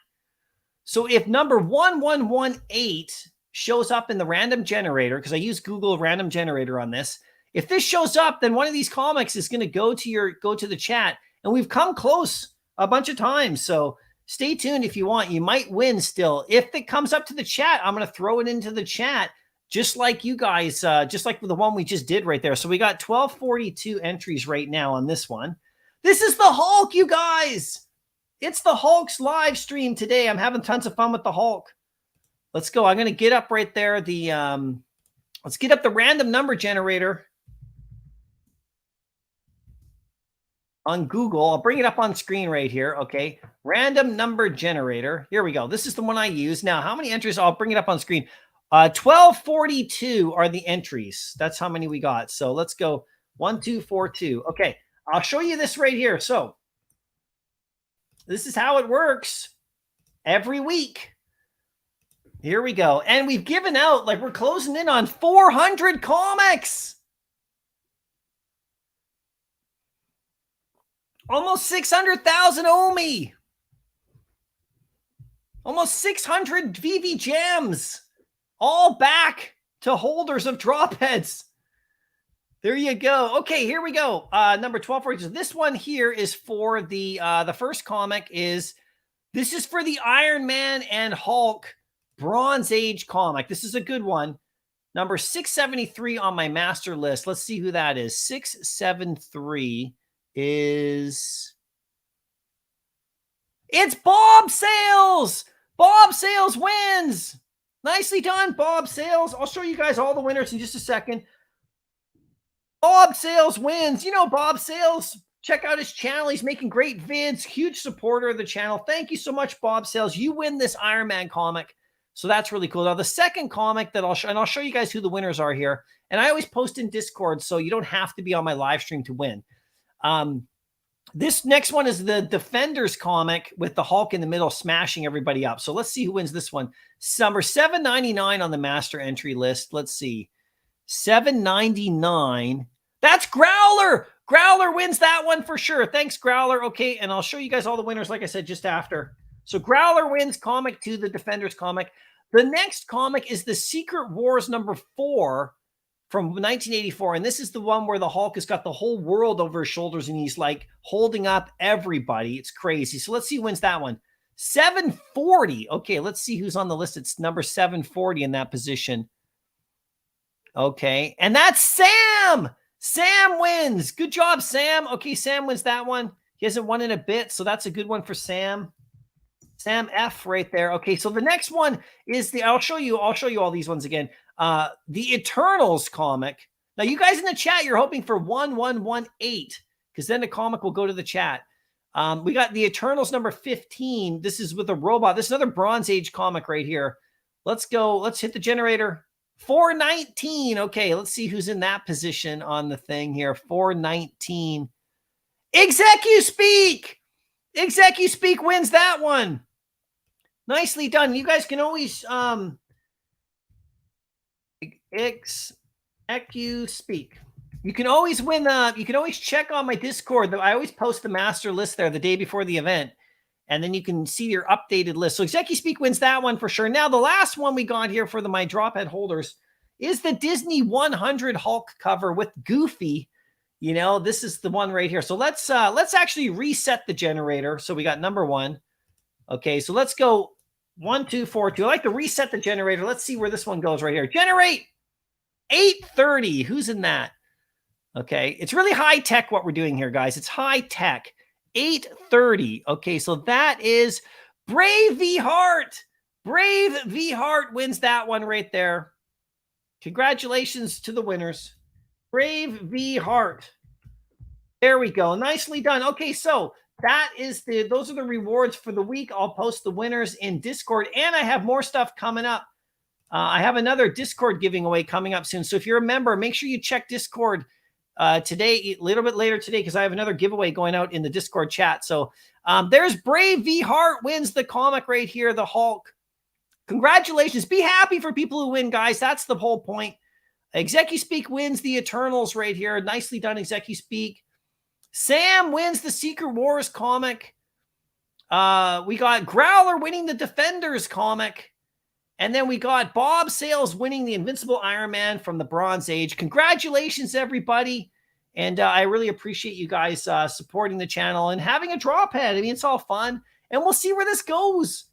So if number 1118 shows up in the random generator, because I use Google random generator on this, if this shows up, then one of these comics is going to go to the chat. And we've come close a bunch of times. So stay tuned if you want. You might win still. If it comes up to the chat, I'm going to throw it into the chat, just like you guys, just like the one we just did right there. So we got 1242 entries right now on this one. This is the Hulk, you guys. It's the Hulk's live stream today. I'm having tons of fun with the Hulk. Let's go. I'm going to get up right there. Let's get up the random number generator on Google. I'll bring it up on screen right here. Okay. Random number generator. Here we go. This is the one I use. Now, how many entries? I'll bring it up on screen. 1242 are the entries. That's how many we got. So let's go 1242. Okay. I'll show you this right here. So this is how it works every week. Here we go. And we've given out, we're closing in on 400 comics. Almost 600,000 Omi. Almost 600 Veve gems. All back to holders of drop heads. There you go. Okay, here we go. Number 12 for each. This one here is for the first comic this is for the Iron Man and Hulk Bronze Age comic. This is a good one. Number 673 on my master list. Let's see who that is. 673 is... It's Bob Sales! Bob Sales wins! Nicely done, Bob Sales. I'll show you guys all the winners in just a second. Bob Sales wins. You know Bob Sales. Check out his channel. He's making great vids. Huge supporter of the channel. Thank you so much, Bob Sales. You win this Iron Man comic. So that's really cool. Now, the second comic that I'll show you guys who the winners are here. And I always post in Discord, so you don't have to be on my live stream to win. This next one is the Defenders comic with the Hulk in the middle smashing everybody up. So let's see who wins this one. Number 799 on the master entry list. Let's see. 799. That's Growler. Growler wins that one for sure. Thanks, Growler. Okay, and I'll show you guys all the winners, like I said, just after. So Growler wins comic 2, the Defenders comic. The next comic is the Secret Wars number 4 from 1984. And this is the one where the Hulk has got the whole world over his shoulders and he's like holding up everybody. It's crazy. So let's see who wins that one. 740. Okay, let's see who's on the list. It's number 740 in that position. Okay, and that's Sam. Sam wins. Good job, Sam. Okay, Sam wins that one. He hasn't won in a bit, so that's a good one for Sam. Sam F right there. Okay, so the next one is I'll show you all these ones again. The Eternals comic. Now, you guys in the chat, you're hoping for 1118 because then the comic will go to the chat. We got the Eternals number 15. This is with a robot. This is another Bronze Age comic right here. Let's go. Let's hit the generator. 419. Okay, let's see who's in that position on the thing here. 419. ExecuSpeak. ExecuSpeak wins that one. Nicely done. You guys can always ExecuSpeak. You can always win. You can always check on my Discord. I always post the master list there the day before the event, and then you can see your updated list. So ExecuSpeak wins that one for sure. Now, the last one we got here for my drop head holders is the Disney 100 Hulk cover with Goofy. You know, this is the one right here. So let's actually reset the generator. So we got number 1. Okay, so let's go 1, 2, 4, 2. I like to reset the generator. Let's see where this one goes right here. Generate 830. Who's in that? Okay, it's really high tech what we're doing here, guys. It's high tech. 830. Okay, so that is Brave V Heart. Brave V Heart wins that one right there. Congratulations to the winners. Brave V Heart. There we go. Nicely done. Okay, so that is those are the rewards for the week. I'll post the winners in Discord, and I have more stuff coming up. I have another Discord giving away coming up soon. So if you're a member, make sure you check Discord today, a little bit later today, because I have another giveaway going out in the Discord chat. So there's Brave V Heart wins the comic right here, the Hulk. Congratulations. Be happy for people who win, guys. That's the whole point. ExecuSpeak wins the Eternals right here. Nicely done, ExecuSpeak. Sam wins the Secret Wars comic. We got Growler winning the Defenders comic. And then we got Bob Sales winning the Invincible Iron Man from the Bronze Age. Congratulations, everybody. And I really appreciate you guys supporting the channel and having a drop head. I mean, it's all fun. And we'll see where this goes.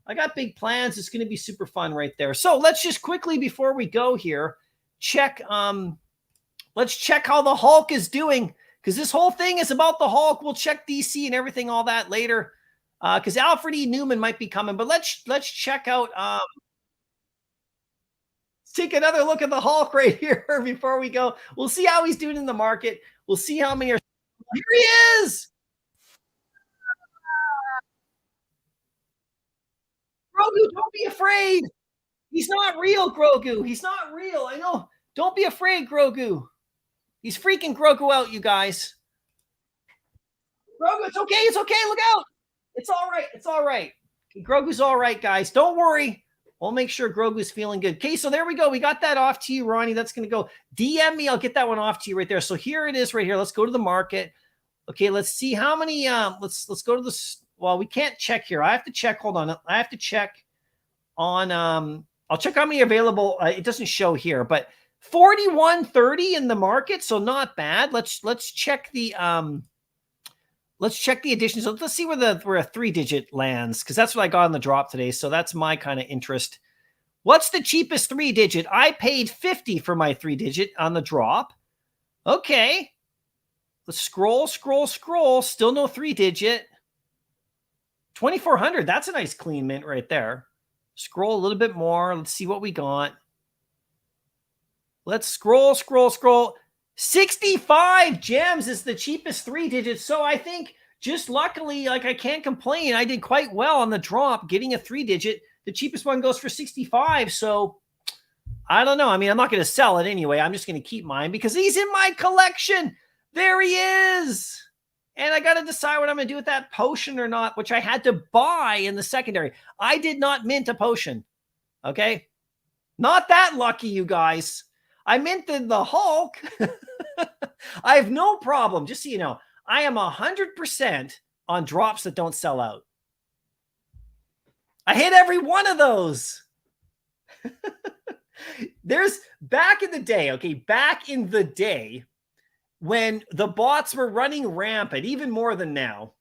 I got big plans. It's going to be super fun right there. So let's just quickly, before we go here, check. Let's check how the Hulk is doing, because this whole thing is about the Hulk. We'll check DC and everything, all that later, because Alfred E. Newman might be coming. But let's check out. Take another look at the Hulk right here before we go. We'll see how he's doing in the market. We'll see how many are. Here he is. Grogu, don't be afraid. He's not real, Grogu. He's not real. I know. Don't be afraid, Grogu. He's freaking Grogu out, you guys. Grogu, it's okay. It's okay. Look out. It's all right. It's all right. Grogu's all right, guys. Don't worry. We'll make sure Grogu's feeling good. Okay, so there we go. We got that off to you, Ronnie. That's going to go. DM me. I'll get that one off to you right there. So here it is right here. Let's go to the market. Okay, let's see how many. Let's go to the. Well, we can't check here. I have to check. Hold on. I have to check on I'll check how many available. It doesn't show here, but 41.30 in the market, so not bad. Let's check the additions. Let's see where a 3-digit lands, because that's what I got on the drop today. So that's my kind of interest. What's the cheapest 3-digit? I paid 50 for my 3-digit on the drop. Okay. Let's scroll. Still no 3-digit. 2,400. That's a nice clean mint right there. Scroll a little bit more. Let's see what we got. Let's scroll. 65 gems is the cheapest 3-digit. So I think just luckily, like, I can't complain. I did quite well on the drop, getting a 3-digit. The cheapest one goes for 65. So I don't know. I mean, I'm not going to sell it anyway. I'm just going to keep mine because he's in my collection. There he is. And I got to decide what I'm going to do with that potion or not, which I had to buy in the secondary. I did not mint a potion. Okay. Not that lucky, you guys. I minted the Hulk. I have no problem. Just so you know, I am 100% on drops that don't sell out. I hit every one of those. There's back in the day, okay, back in the day when the bots were running rampant, even more than now,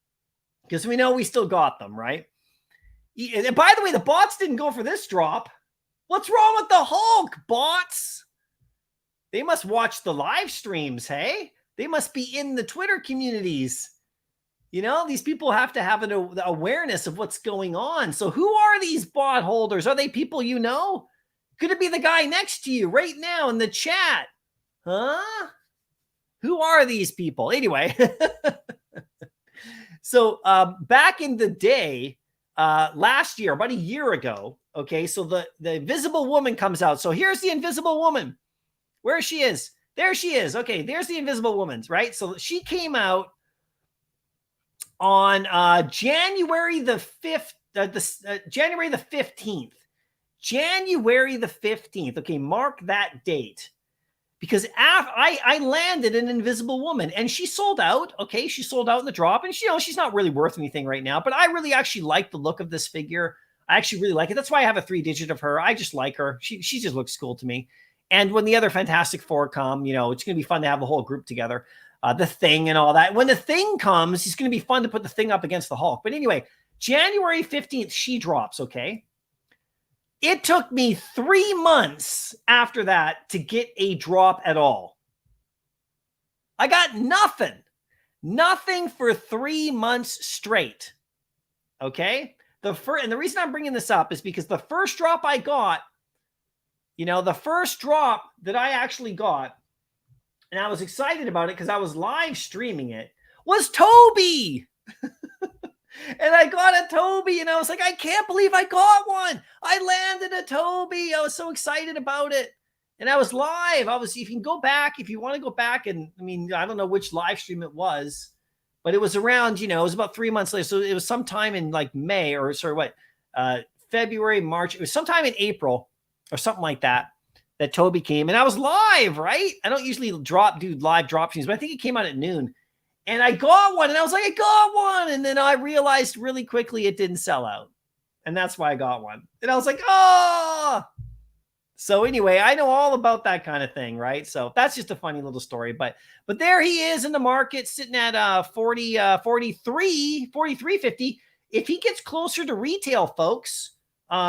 because we know we still got them, right? And by the way, the bots didn't go for this drop. What's wrong with the Hulk, bots? They must watch the live streams, hey? They must be in the Twitter communities. You know, these people have to have an awareness of what's going on. So who are these bot holders? Are they people you know? Could it be the guy next to you right now in the chat? Huh? Who are these people? Anyway, so back in the day, last year, about a year ago, okay, so the Invisible Woman comes out. So here's the Invisible Woman. Where she is. There she is. Okay, there's the Invisible Woman, right? So she came out on January the 5th, January the 15th. January the 15th. Okay, mark that date. Because I landed an Invisible Woman and she sold out. Okay, she sold out in the drop. And she's not really worth anything right now. But I really actually like the look of this figure. I actually really like it. That's why I have a 3-digit of her. I just like her. She just looks cool to me. And when the other Fantastic Four come, it's going to be fun to have the whole group together. The Thing and all that. When the Thing comes, it's going to be fun to put the Thing up against the Hulk. But anyway, January 15th, she drops, okay? It took me 3 months after that to get a drop at all. I got nothing. Nothing for 3 months straight. Okay? And the reason I'm bringing this up is because the first drop I got, the first drop that I actually got, and I was excited about it because I was live streaming it, was Toby. And I got a Toby, and I was like, I can't believe I got one. I landed a Toby. I was so excited about it. And I was live. If you can go back, if you want to go back, and I mean, I don't know which live stream it was, but it was around, it was about 3 months later. So it was sometime in like May or February, March. It was sometime in April or something like that Toby came, and I was live, right? I don't usually do live drop streams, but I think it came out at noon. And I got one, and I was like, I got one. And then I realized really quickly it didn't sell out. And that's why I got one. And I was like, oh. So anyway, I know all about that kind of thing, right? So that's just a funny little story. But there he is in the market sitting at 43.50. If he gets closer to retail, folks,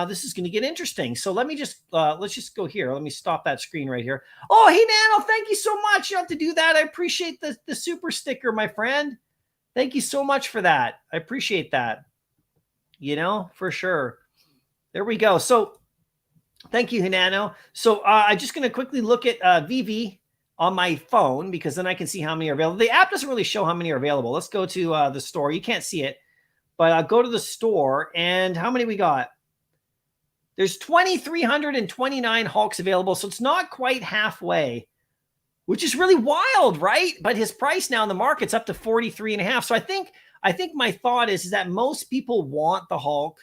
this is going to get interesting. So let's just go here. Let me stop that screen right here. Oh, hey, Nano, thank you so much. You don't have to do that. I appreciate the super sticker, my friend. Thank you so much for that. I appreciate that. For sure. There we go. So thank you, Hinano. So I'm just going to quickly look at Veve on my phone because then I can see how many are available. The app doesn't really show how many are available. Let's go to the store. You can't see it, but I'll go to the store, and how many we got? There's 2,329 Hulks available, so it's not quite halfway, which is really wild, right? But his price now in the market's up to 43.5. So I think my thought is that most people want the Hulk.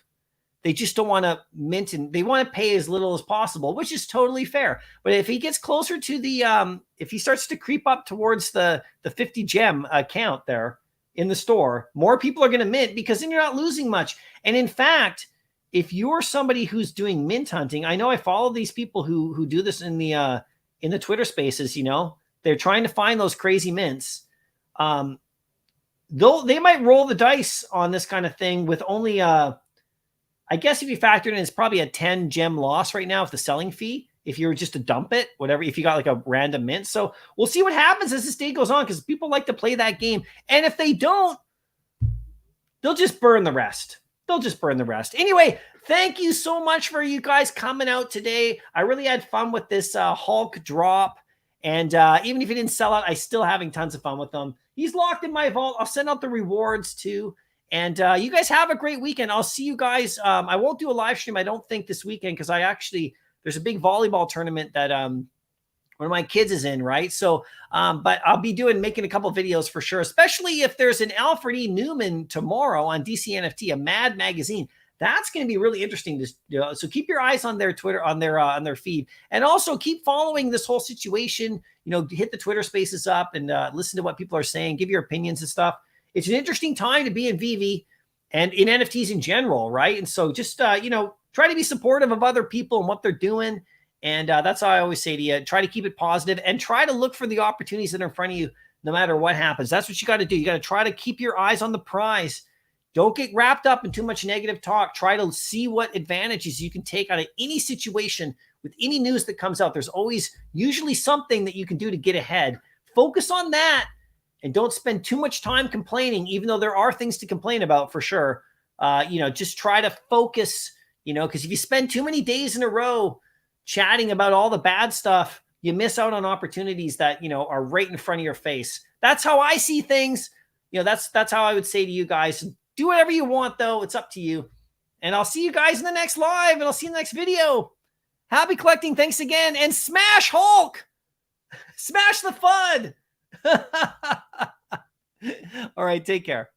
They just don't want to mint, and they want to pay as little as possible, which is totally fair. But if he gets closer to the, if he starts to creep up towards the 50 gem count there in the store, more people are going to mint because then you're not losing much. And in fact, if you're somebody who's doing mint hunting, I know I follow these people who do this in the Twitter spaces, you know, they're trying to find those crazy mints. Though they might roll the dice on this kind of thing with only, I guess if you factor it in, it's probably a 10 gem loss right now with the selling fee. If you were just to dump it, whatever, if you got like a random mint. So we'll see what happens as this day goes on, because people like to play that game. And if they don't, they'll just burn the rest. They'll just burn the rest. Anyway, thank you so much for you guys coming out today. I really had fun with this Hulk drop. And even if he didn't sell out, I still having tons of fun with them. He's locked in my vault. I'll send out the rewards too. And you guys have a great weekend. I'll see you guys. I won't do a live stream, I don't think, this weekend, because there's a big volleyball tournament that one of my kids is in, right? So, but I'll be making a couple videos for sure, especially if there's an Alfred E. Newman tomorrow on DC NFT, a Mad magazine. That's going to be really interesting. So keep your eyes on their Twitter, on their feed, and also keep following this whole situation. You know, hit the Twitter Spaces up and listen to what people are saying. Give your opinions and stuff. It's an interesting time to be in Veve and in NFTs in general, right? And so just you know, try to be supportive of other people and what they're doing. And that's how I always say to you: try to keep it positive and try to look for the opportunities that are in front of you, no matter what happens. That's what you got to do. You got to try to keep your eyes on the prize. Don't get wrapped up in too much negative talk. Try to see what advantages you can take out of any situation with any news that comes out. There's always usually something that you can do to get ahead. Focus on that and don't spend too much time complaining, even though there are things to complain about for sure. You know, just try to focus, you know, because if you spend too many days in a row chatting about all the bad stuff, you miss out on opportunities that, you know, are right in front of your face. That's how I see things. You know, that's how I would say to you guys. Do whatever you want, though. It's up to you. And I'll see you guys in the next live, and I'll see you in the next video. Happy collecting. Thanks again. And smash Hulk. Smash the FUD. All right. Take care.